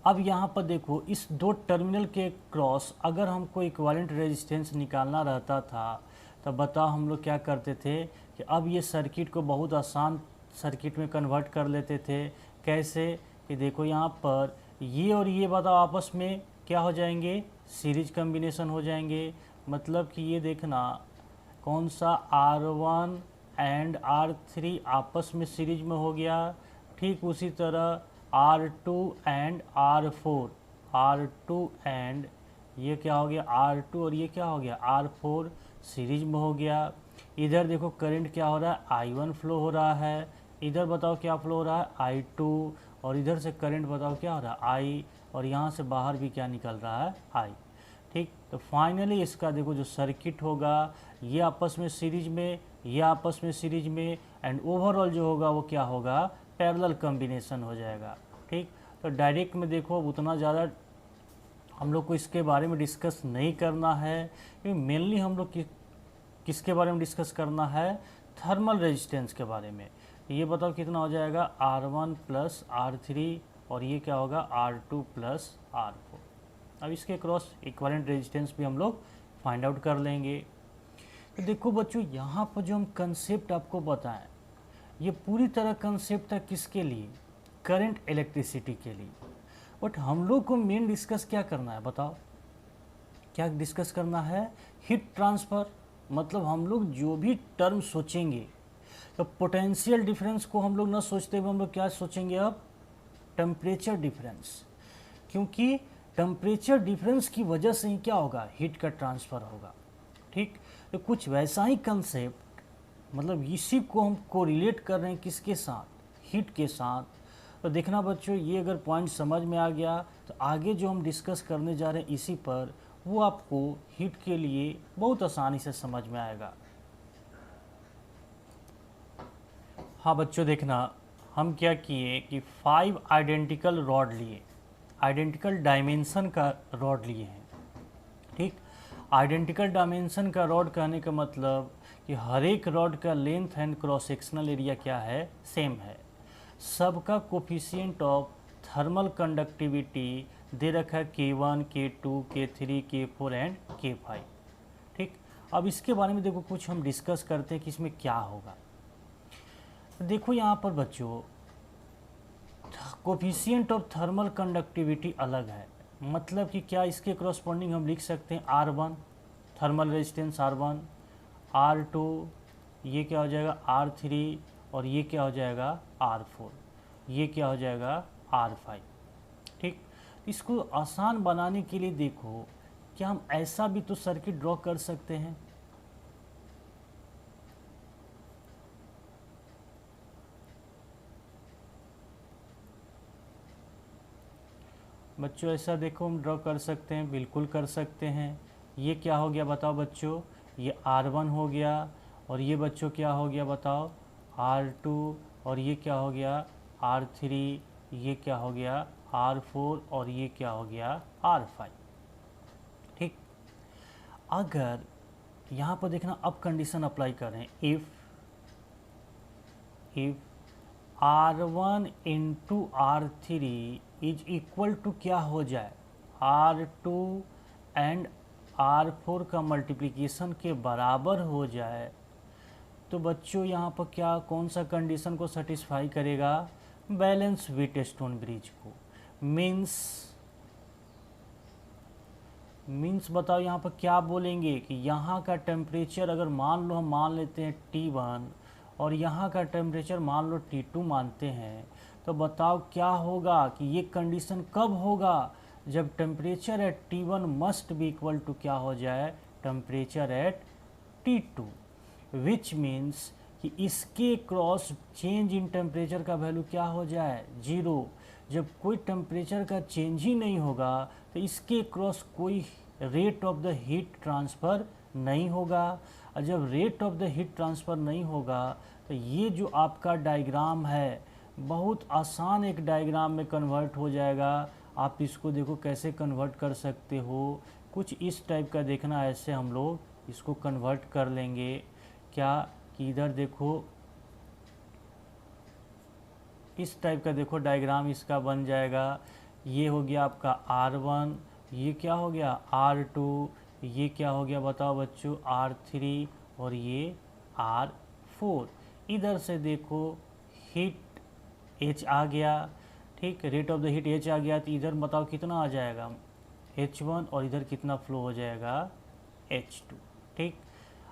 अब यहाँ पर देखो इस दो टर्मिनल के क्रॉस अगर हमको इक्विवेलेंट रेजिस्टेंस निकालना रहता था तो बताओ हम लोग क्या करते थे कि अब ये सर्किट को बहुत आसान सर्किट में कन्वर्ट कर लेते थे। कैसे कि देखो यहाँ पर ये और ये बताओ आपस में क्या हो जाएंगे, सीरीज कम्बिनेशन हो जाएंगे। मतलब कि ये देखना कौन सा R1 एंड R3 आपस में सीरीज में हो गया। ठीक उसी तरह R2 and R4, R2 and ये क्या हो गया R2 और ये क्या हो गया R4 सीरीज में हो गया। इधर देखो करंट क्या हो रहा है, I1 फ्लो हो रहा है, इधर बताओ क्या फ्लो हो रहा है I2, और इधर से करंट बताओ क्या हो रहा है I, और यहाँ से बाहर भी क्या निकल रहा है I। ठीक, तो फाइनली इसका देखो जो सर्किट होगा ये आपस में सीरीज में, ये आपस में सीरीज में, एंड ओवरऑल जो होगा वो क्या होगा, पैरेलल कॉम्बिनेशन हो जाएगा। ठीक, तो डायरेक्ट में देखो उतना ज़्यादा हम लोग को इसके बारे में डिस्कस नहीं करना है, क्योंकि मेनली हम लोग किसके बारे में डिस्कस करना है, थर्मल रेजिस्टेंस के बारे में। ये बताओ कितना हो जाएगा R1 प्लस R3, और ये क्या होगा R2 प्लस R4। अब इसके क्रॉस इक्विवेलेंट रेजिस्टेंस भी हम लोग फाइंड आउट कर लेंगे। तो देखो बच्चों यहाँ पर जो हम कंसेप्ट आपको बताएं ये पूरी तरह कंसेप्ट था किसके लिए, करंट इलेक्ट्रिसिटी के लिए। बट हम लोग को मेन डिस्कस क्या करना है बताओ, क्या डिस्कस करना है, हीट ट्रांसफ़र। मतलब हम लोग जो भी टर्म सोचेंगे तो पोटेंशियल डिफरेंस को हम लोग ना सोचते हुए हम लोग क्या सोचेंगे, अब टेम्परेचर डिफरेंस। क्योंकि टेम्परेचर डिफरेंस की वजह से ही क्या होगा, हीट का ट्रांसफ़र होगा। ठीक, तो कुछ वैसा ही कंसेप्ट, मतलब इसी को हम कोरिलेट कर रहे हैं किसके साथ, हीट के साथ। तो देखना बच्चों ये अगर पॉइंट समझ में आ गया तो आगे जो हम डिस्कस करने जा रहे हैं इसी पर, वो आपको हीट के लिए बहुत आसानी से समझ में आएगा। हाँ बच्चों देखना हम क्या किए कि 5 आइडेंटिकल रॉड लिए, आइडेंटिकल डायमेंशन का रॉड लिए हैं। ठीक, आइडेंटिकल डायमेंशन का रॉड कहने का मतलब कि हर एक रॉड का length and cross sectional area क्या है, सेम है। सबका कोफिशिएंट ऑफ थर्मल कंडक्टिविटी दे रखा है K1, K2, K3, K4 and K5। ठीक, अब इसके बारे में देखो कुछ हम डिस्कस करते हैं कि इसमें क्या होगा। देखो यहाँ पर बच्चों कोफिशिएंट ऑफ थर्मल कंडक्टिविटी अलग है, मतलब कि क्या इसके करस्पॉन्डिंग हम लिख सकते हैं R1 thermal resistance R1, R2 ये क्या हो जाएगा R3, और ये क्या हो जाएगा R4, ये क्या हो जाएगा R5। ठीक, इसको आसान बनाने के लिए देखो क्या हम ऐसा भी तो सर्किट ड्रॉ कर सकते हैं। बच्चों ऐसा देखो हम ड्रॉ कर सकते हैं, बिल्कुल कर सकते हैं। ये क्या हो गया बताओ बच्चों, ये R1 हो गया, और ये बच्चों क्या हो गया बताओ R2, और ये क्या हो गया R3, ये क्या हो गया R4, और ये क्या हो गया R5। ठीक, अगर यहाँ पर देखना अब कंडीशन अप्लाई करें, if R1 into R3 is equal to क्या हो जाए, R2 एंड R4 का मल्टीप्लिकेशन के बराबर हो जाए, तो बच्चों यहाँ पर क्या कौन सा कंडीशन को सेटिस्फाई करेगा, बैलेंस व्हीटस्टोन ब्रिज को। मीन्स बताओ यहाँ पर क्या बोलेंगे कि यहाँ का टेम्परेचर अगर मान लो हम मान लेते हैं T1 और यहाँ का टेम्परेचर मान लो T2 मानते हैं, तो बताओ क्या होगा कि ये कंडीशन कब होगा, जब temperature at T1 must be equal to क्या हो जाए, temperature at T2, which means कि इसके क्रॉस चेंज इन टेम्परेचर का वैल्यू क्या हो जाए, 0। जब कोई टेम्परेचर का चेंज ही नहीं होगा तो इसके क्रॉस कोई rate of the heat transfer नहीं होगा, और जब rate of the heat transfer नहीं होगा तो ये जो आपका डायग्राम है बहुत आसान एक डायग्राम में कन्वर्ट हो जाएगा। आप इसको देखो कैसे कन्वर्ट कर सकते हो, कुछ इस टाइप का देखना, ऐसे हम लोग इसको कन्वर्ट कर लेंगे। क्या कि इधर देखो इस टाइप का देखो डायग्राम इसका बन जाएगा। ये हो गया आपका R1, ये क्या हो गया R2, ये क्या हो गया बताओ बच्चों R3, और ये R4। इधर से देखो हीट H आ गया, ठीक, rate of the heat H आ गया, तो इधर बताओ कितना आ जाएगा H1, और इधर कितना फ्लो हो जाएगा H2, ठीक।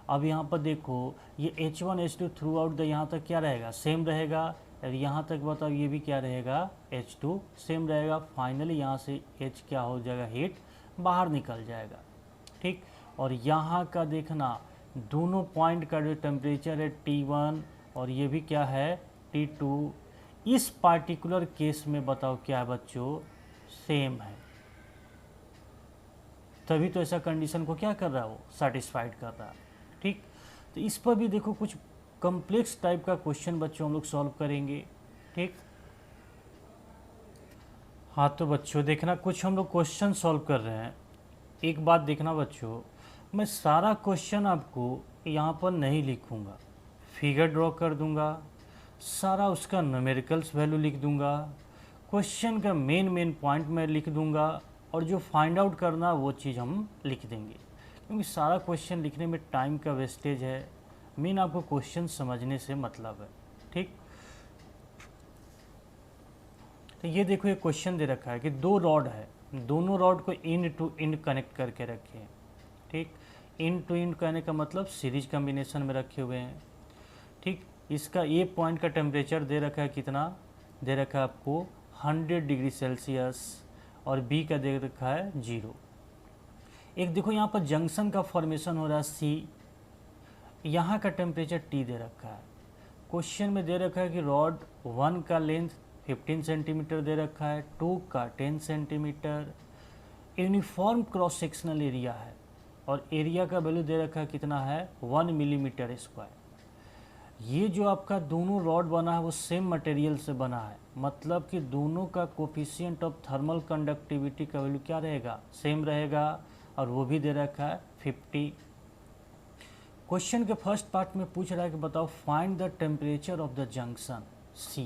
अब यहाँ पर देखो ये H1 H2 through out the यहाँ तक क्या रहेगा, सेम रहेगा, और यहाँ तक बताओ ये भी क्या रहेगा H2 सेम रहेगा। फाइनली यहाँ से H क्या हो जाएगा, हीट बाहर निकल जाएगा, ठीक। और यहाँ का देखना दोनों पॉइंट का जो टेम्परेचर है T1 और ये भी क्या है T2, इस पार्टिकुलर केस में बताओ क्या है बच्चों, सेम है। तभी तो ऐसा कंडीशन को क्या कर रहा है, वो सेटिस्फाइड कर रहा है, ठीक। तो इस पर भी देखो कुछ कॉम्प्लेक्स टाइप का क्वेश्चन बच्चों हम लोग सॉल्व करेंगे, ठीक। हाँ तो बच्चों देखना कुछ हम लोग क्वेश्चन सॉल्व कर रहे हैं। एक बात देखना बच्चों, मैं सारा क्वेश्चन आपको यहाँ पर नहीं लिखूँगा, फिगर ड्रॉ कर दूँगा, सारा उसका न्यूमेरिकल्स वैल्यू लिख दूँगा, क्वेश्चन का मेन पॉइंट मैं लिख दूँगा, और जो फाइंड आउट करना वो चीज़ हम लिख देंगे, क्योंकि सारा क्वेश्चन लिखने में टाइम का वेस्टेज है। मेन आपको क्वेश्चन समझने से मतलब है, ठीक। तो ये देखो एक क्वेश्चन दे रखा है कि दो रॉड है, दोनों रॉड को इंड टू इंड कनेक्ट करके रखे हैं, ठीक। इंड टू इंड कहने का मतलब सीरीज कॉम्बिनेशन में रखे हुए हैं, ठीक। इसका ए पॉइंट का टेम्परेचर दे रखा है, कितना दे रखा है आपको 100 डिग्री सेल्सियस, और बी का दे रखा है 0। एक देखो यहाँ पर जंक्शन का फॉर्मेशन हो रहा है सी, यहाँ का टेम्परेचर टी दे रखा है। क्वेश्चन में दे रखा है कि रॉड 1 का लेंथ 15 सेंटीमीटर दे रखा है, 2 का 10 centimetre, uniform cross sectional area है, और एरिया का वैल्यू दे रखा है कितना है 1 मिलीमीटर स्क्वायर। ये जो आपका दोनों रॉड बना है वो सेम मटेरियल से बना है, मतलब कि दोनों का कोफिशिएंट ऑफ थर्मल कंडक्टिविटी का वैल्यू क्या रहेगा, सेम रहेगा, और वो भी दे रखा है 50। क्वेश्चन के फर्स्ट पार्ट में पूछ रहा है कि बताओ find the temperature of the junction C,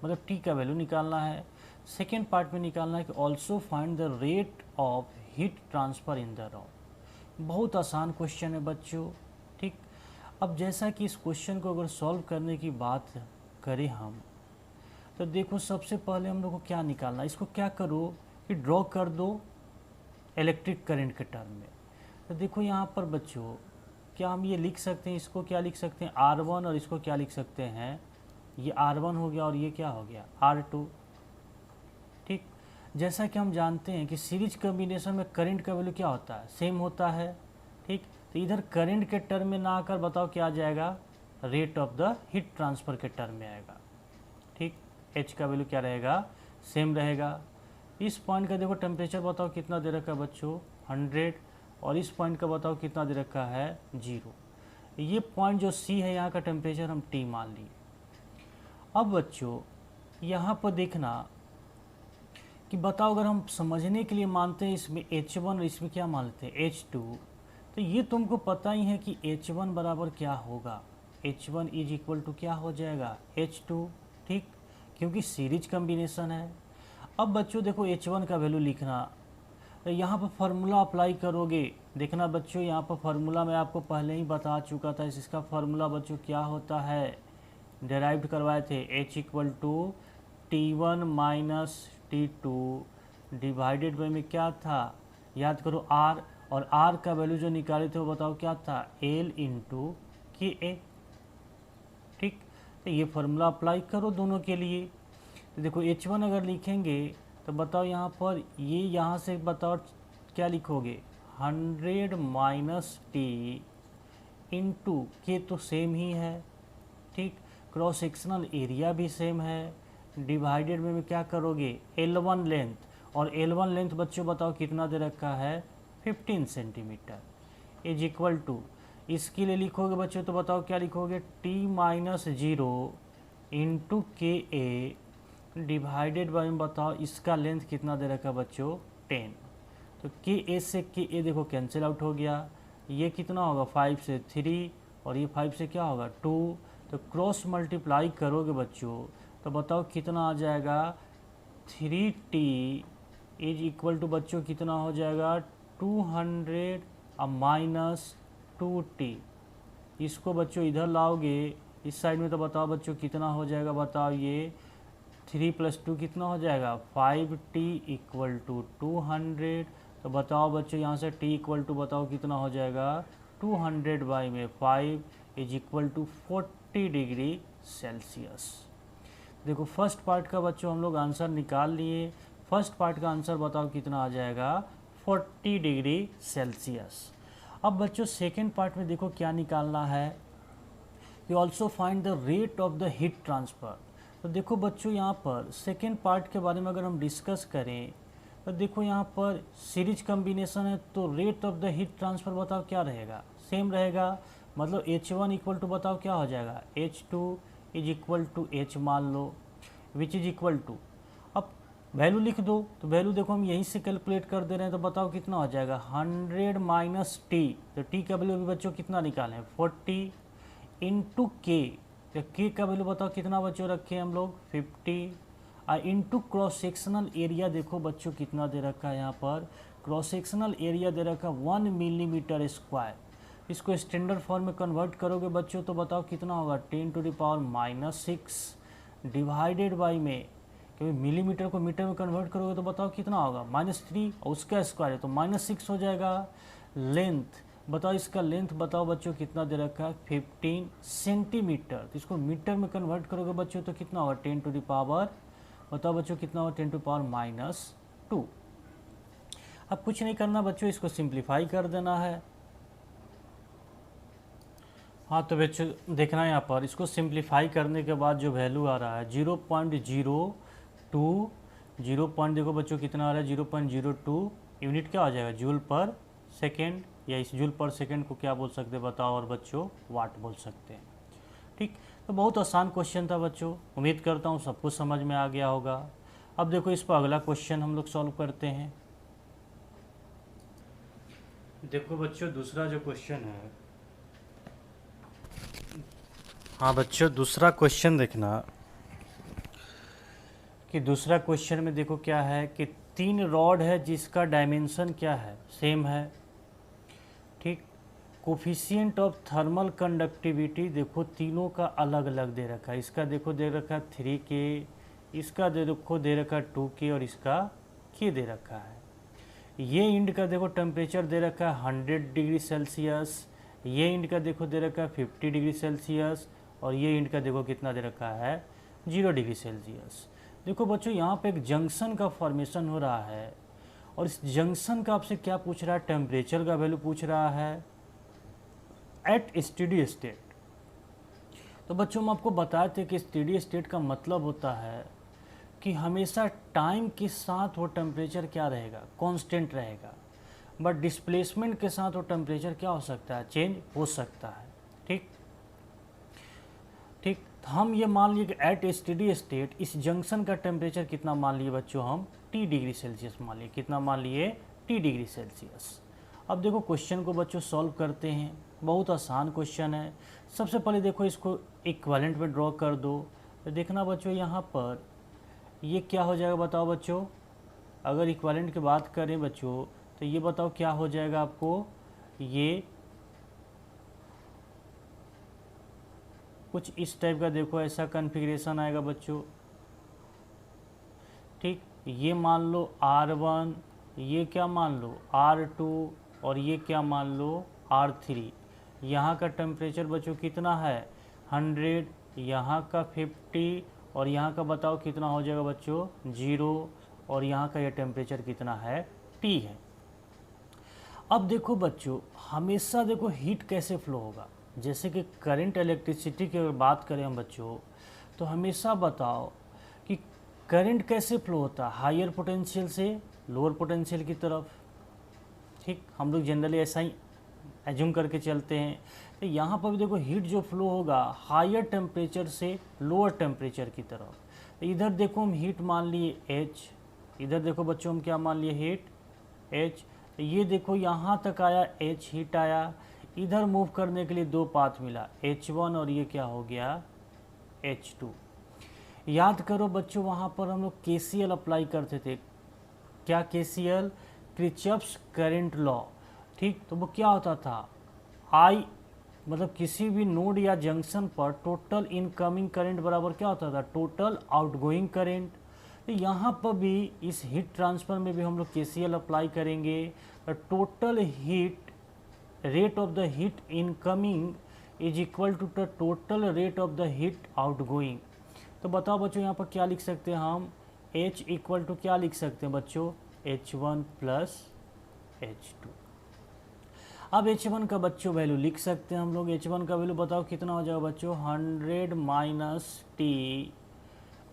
मतलब टी का वैल्यू निकालना है। सेकेंड पार्ट में निकालना है कि also find the rate of heat transfer in the rod. बहुत आसान क्वेश्चन है बच्चों, ठीक। अब जैसा कि इस क्वेश्चन को अगर सॉल्व करने की बात करें हम, तो देखो सबसे पहले हम लोग को क्या निकालना है, इसको क्या करो कि ड्रॉ कर दो इलेक्ट्रिक करंट के टर्म में। तो देखो यहाँ पर बच्चों क्या हम ये लिख सकते हैं, इसको क्या लिख सकते हैं R1, और इसको क्या लिख सकते हैं, ये R1 हो गया और ये क्या हो गया R2, ठीक। जैसा कि हम जानते हैं कि सीरीज कॉम्बिनेशन में करंट का वैल्यू क्या होता है, सेम होता है, ठीक। तो इधर करंट के टर्म में ना आकर बताओ क्या आ जाएगा, rate of the heat transfer के टर्म में आएगा, ठीक। H का वैल्यू क्या रहेगा, सेम रहेगा। इस पॉइंट का देखो टेम्परेचर बताओ कितना दे रखा है बच्चों 100, और इस पॉइंट का बताओ कितना दे रखा है 0। ये पॉइंट जो C है यहाँ का टेम्परेचर हम T मान लिए। अब बच्चों यहाँ पर देखना कि बताओ अगर हम समझने के लिए मानते हैं इसमें H1 और इसमें क्या मान लेते हैं H2, तो ये तुमको पता ही है कि H1 बराबर क्या होगा, H1 इज इक्वल टू क्या हो जाएगा H2, ठीक, क्योंकि सीरीज कॉम्बिनेशन है। अब बच्चों देखो H1 का वैल्यू लिखना, तो यहाँ पर फार्मूला अप्लाई करोगे, देखना बच्चों यहाँ पर फार्मूला मैं आपको पहले ही बता चुका था, इसका फार्मूला बच्चों क्या होता है, डेराइव करवाए थे, H equal to T1 minus T2 divided by में क्या था, याद करो R, और R का वैल्यू जो निकाले थे वो बताओ क्या था L इंटू KA, ठीक। तो ये फार्मूला अप्लाई करो दोनों के लिए। तो देखो H1 अगर लिखेंगे तो बताओ यहाँ पर ये यहाँ से बताओ क्या लिखोगे 100 माइनस T इंटू के, तो सेम ही है, ठीक। क्रॉस सेक्शनल एरिया भी सेम है, डिवाइडेड में क्या करोगे L1 लेंथ, और L1 लेंथ बच्चों बताओ कितना दे रखा है 15 सेंटीमीटर, इज इक्वल टू, इसके लिए लिखोगे बच्चों तो बताओ क्या लिखोगे, t-0 इंटू के ए डिवाइडेड बाई में बताओ इसका लेंथ कितना दे रखा है बच्चों 10। तो के ए से के ए देखो कैंसिल आउट हो गया, ये कितना होगा 5 से 3 और ये 5 से क्या होगा 2, तो क्रॉस मल्टीप्लाई करोगे बच्चों तो बताओ कितना आ जाएगा 3t इज इक्वल टू बच्चों कितना हो जाएगा 200 माइनस 2t। इसको बच्चों इधर लाओगे इस साइड में तो बताओ बच्चों कितना हो जाएगा, बताओ ये 3 + 2 कितना हो जाएगा 5t इक्वल टू 200। तो बताओ बच्चों यहाँ से t इक्वल टू बताओ कितना हो जाएगा 200 बाई में 5 is equal to 40 degree Celsius. देखो फर्स्ट पार्ट का बच्चों हम लोग आंसर निकाल लिए, फर्स्ट पार्ट का आंसर बताओ कितना आ जाएगा 40 डिग्री सेल्सियस। अब बच्चों सेकेंड पार्ट में देखो क्या निकालना है, you also find the rate of the heat transfer. तो देखो बच्चों यहाँ पर सेकेंड पार्ट के बारे में अगर हम डिस्कस करें तो देखो यहाँ पर सीरीज कम्बिनेशन है, तो rate of the heat transfer बताओ क्या रहेगा, सेम रहेगा, मतलब H1 इक्वल टू बताओ क्या हो जाएगा H2 is equal to H मान लो, विच इज इक्वल टू, अब वैल्यू लिख दो, तो वैल्यू देखो हम यहीं से कैलकुलेट कर दे रहे हैं, तो बताओ कितना हो जाएगा 100 माइनस टी, तो टी का वैल्यू भी बच्चों कितना निकालें 40 इंटू के, तो के का वैल्यू बताओ कितना बच्चों रखे हैं हम लोग 50, इंटू क्रॉस सेक्शनल एरिया देखो बच्चों कितना दे रखा है यहाँ पर, क्रॉस सेक्शनल एरिया दे रखा 1 मिलीमीटर स्क्वायर। इसको स्टैंडर्ड फॉर्म में कन्वर्ट करोगे बच्चों तो बताओ कितना होगा 10⁻⁻6 डिवाइडेड बाई में, क्योंकि मिलीमीटर को मीटर में कन्वर्ट करोगे तो बताओ कितना होगा -3 और उसका स्क्वायर है तो -6 हो जाएगा। लेंथ बताओ, इसका लेंथ बताओ बच्चों कितना दे रखा है 15 सेंटीमीटर, तो इसको मीटर में कन्वर्ट करोगे बच्चों तो कितना होगा 10⁻, बताओ बच्चों कितना होगा 10⁻⁻2। अब कुछ नहीं करना बच्चों, इसको सिंप्लीफाई कर देना है। हाँ तो बच्चों देखना है यहाँ पर, इसको सिंप्लीफाई करने के बाद जो वैल्यू आ रहा है 0.02, 0 देखो बच्चों कितना आ रहा है 0.02 यूनिट क्या हो जाएगा जूल पर सेकेंड, या इस जूल पर सेकेंड को क्या बोल सकते हैं बताओ, और बच्चों वाट बोल सकते हैं। ठीक, तो बहुत आसान क्वेश्चन था बच्चों, उम्मीद करता हूँ सब कुछ समझ में आ गया होगा। अब देखो इस पर अगला क्वेश्चन हम लोग सॉल्व करते हैं। देखो बच्चों दूसरा जो क्वेश्चन है, हाँ बच्चों दूसरा क्वेश्चन देखना कि दूसरा क्वेश्चन में देखो क्या है कि 3 रॉड है जिसका डायमेंशन क्या है सेम है। ठीक, कोफिशिएंट ऑफ थर्मल कंडक्टिविटी देखो तीनों का अलग अलग दे रखा है, इसका देखो दे रखा है 3K, इसका देखो दे रखा है 2K और इसका K दे रखा है। ये इंड का देखो टेम्परेचर दे रखा है 100 डिग्री सेल्सियस, ये इंड का देखो दे रखा है 50 डिग्री सेल्सियस, और ये इंड का देखो कितना दे रखा है 0 डिग्री सेल्सियस। देखो बच्चों यहाँ पे एक जंक्शन का फॉर्मेशन हो रहा है, और इस जंक्शन का आपसे क्या पूछ रहा है, टेम्परेचर का वैल्यू पूछ रहा है एट स्टेडी स्टेट। तो बच्चों हम आपको बताए थे कि स्टेडी स्टेट का मतलब होता है कि हमेशा टाइम के साथ वो टेम्परेचर क्या रहेगा, कांस्टेंट रहेगा, बट डिस्प्लेसमेंट के साथ वो टेम्परेचर क्या हो सकता है, चेंज हो सकता है। ठीक ठीक, तो हम ये मान लिए कि एट स्टेडी स्टेट इस जंक्शन का टेम्परेचर कितना मान लिए बच्चों, हम T डिग्री सेल्सियस मान लिए, कितना मान लिए T डिग्री सेल्सियस। अब देखो क्वेश्चन को बच्चों सॉल्व करते हैं, बहुत आसान क्वेश्चन है। सबसे पहले देखो इसको इक्विवेलेंट में ड्रॉ कर दो, तो देखना बच्चों यहाँ पर ये क्या हो जाएगा बताओ बच्चों, अगर इक्विवेलेंट की बात करें बच्चों तो ये बताओ क्या हो जाएगा आपको, ये कुछ इस टाइप का देखो ऐसा कॉन्फ़िगरेशन आएगा बच्चों। ठीक, ये मान लो R1, ये क्या मान लो R2, और ये क्या मान लो R3। यहाँ का टेम्परेचर बच्चों कितना है 100, यहाँ का 50, और यहाँ का बताओ कितना हो जाएगा बच्चों 0, और यहाँ का ये टेम्परेचर कितना है T है। अब देखो बच्चों हमेशा देखो हीट कैसे फ्लो होगा, जैसे कि करंट इलेक्ट्रिसिटी की अगर बात करें हम बच्चों, तो हमेशा बताओ कि करंट कैसे फ्लो होता है, हायर पोटेंशियल से लोअर पोटेंशियल की तरफ। ठीक, हम लोग जनरली ऐसा ही एज्यूम करके चलते हैं। तो यहाँ पर भी देखो हीट जो फ्लो होगा हायर टेम्परेचर से लोअर टेम्परेचर की तरफ। तो इधर देखो हम हीट मान लिए H, इधर देखो बच्चों हम क्या मान लिए हीट H। ये देखो यहाँ तक आया H हीट आया, इधर मूव करने के लिए दो पाथ मिला H1 और ये क्या हो गया H2। याद करो बच्चों वहाँ पर हम लोग KCL अप्लाई करते थे। क्या KCL? Kirchhoff's current law. ठीक, तो वो क्या होता था, आई मतलब किसी भी नोड या जंक्शन पर टोटल इनकमिंग करंट बराबर क्या होता था, टोटल आउटगोइंग करंट। तो यहाँ पर भी इस हीट ट्रांसफ़र में भी हम लोग KCL अप्लाई करेंगे। Total heat rate of the heat incoming is equal to the total rate of the heat outgoing. तो बताओ बच्चों यहाँ पर क्या लिख सकते हैं हम, H इक्वल टू क्या लिख सकते हैं बच्चों, H1 प्लस H2। अब H1 का बच्चों वैल्यू लिख सकते हैं हम लोग। H1 का वैल्यू बताओ कितना हो जाएगा बच्चों, 100 माइनस टी,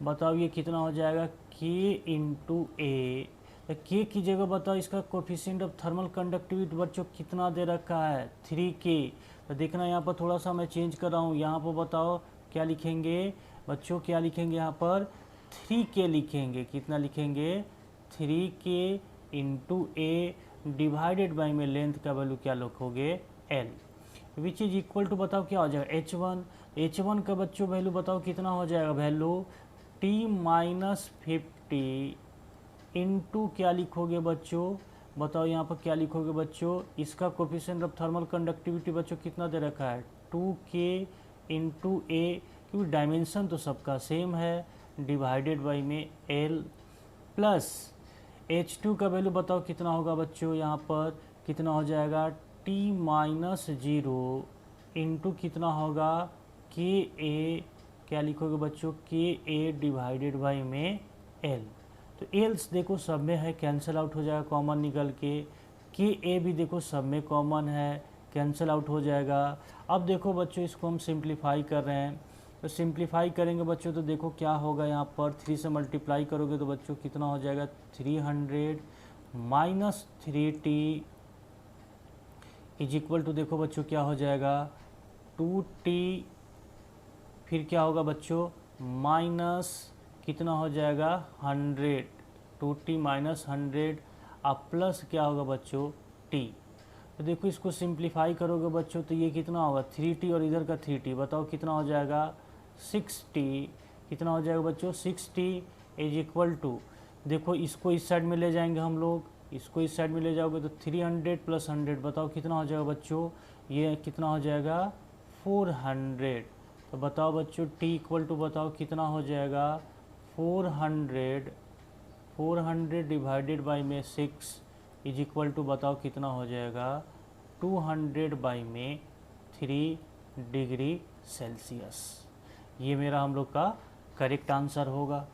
बताओ ये कितना हो जाएगा K इंटू ए। तो K की जगह बताओ इसका कोफिशिएंट ऑफ थर्मल कंडक्टिविटी बच्चों कितना दे रखा है, 3K। तो देखना यहाँ पर थोड़ा सा मैं चेंज कर रहा हूँ, यहाँ पर बताओ क्या लिखेंगे बच्चों, क्या लिखेंगे यहाँ पर 3K लिखेंगे। कितना लिखेंगे, 3K into A divided by में लेंथ का वैल्यू क्या लिखोगे L, which is equal to बताओ क्या हो जाएगा H1। H1 का बच्चों वैल्यू बताओ कितना हो जाएगा, वैल्यू T माइनस 50 इंटू क्या लिखोगे बच्चों, बताओ यहाँ पर क्या लिखोगे बच्चों, इसका कोफिशिएंट ऑफ थर्मल कंडक्टिविटी बच्चों कितना दे रखा है 2K इंटू ए, क्योंकि डायमेंशन तो सबका सेम है, डिवाइडेड बाई में L प्लस H2 का वैल्यू बताओ कितना होगा बच्चों, यहाँ पर कितना हो जाएगा T माइनस 0 इंटू कितना होगा KA, क्या लिखोगे बच्चों KA डिवाइडेड बाई में L। तो L's देखो सब में है, कैंसिल आउट हो जाएगा कॉमन निकल के, KA भी देखो सब में कॉमन है, कैंसिल आउट हो जाएगा। अब देखो बच्चों इसको हम सिंप्लीफाई कर रहे हैं, तो सिंप्लीफाई करेंगे बच्चों तो देखो क्या होगा, यहाँ पर 3 से मल्टीप्लाई करोगे तो बच्चों कितना हो जाएगा 300 minus 3T is equal to देखो बच्चों क्या हो जाएगा 2T, फिर क्या होगा बच्चों माइनस कितना हो जाएगा 100, 2T माइनस 100 अब प्लस क्या होगा बच्चों T। तो देखो इसको सिंप्लीफाई करोगे बच्चों तो ये कितना होगा 3T और इधर का 3T, बताओ कितना हो जाएगा 6T। कितना हो जाएगा बच्चों 6T इज इक्वल टू, देखो इसको इस साइड में ले जाएंगे हम लोग, इसको इस साइड में ले जाओगे तो 300 प्लस 100 बताओ कितना हो जाएगा बच्चों, ये कितना हो जाएगा 400। तो बताओ बच्चों T इक्वल टू बताओ कितना हो जाएगा 400 डिवाइडेड बाई में 6 इज इक्वल टू बताओ कितना हो जाएगा 200 बाई में 3 डिग्री सेल्सियस। ये मेरा हम लोग का करेक्ट आंसर होगा।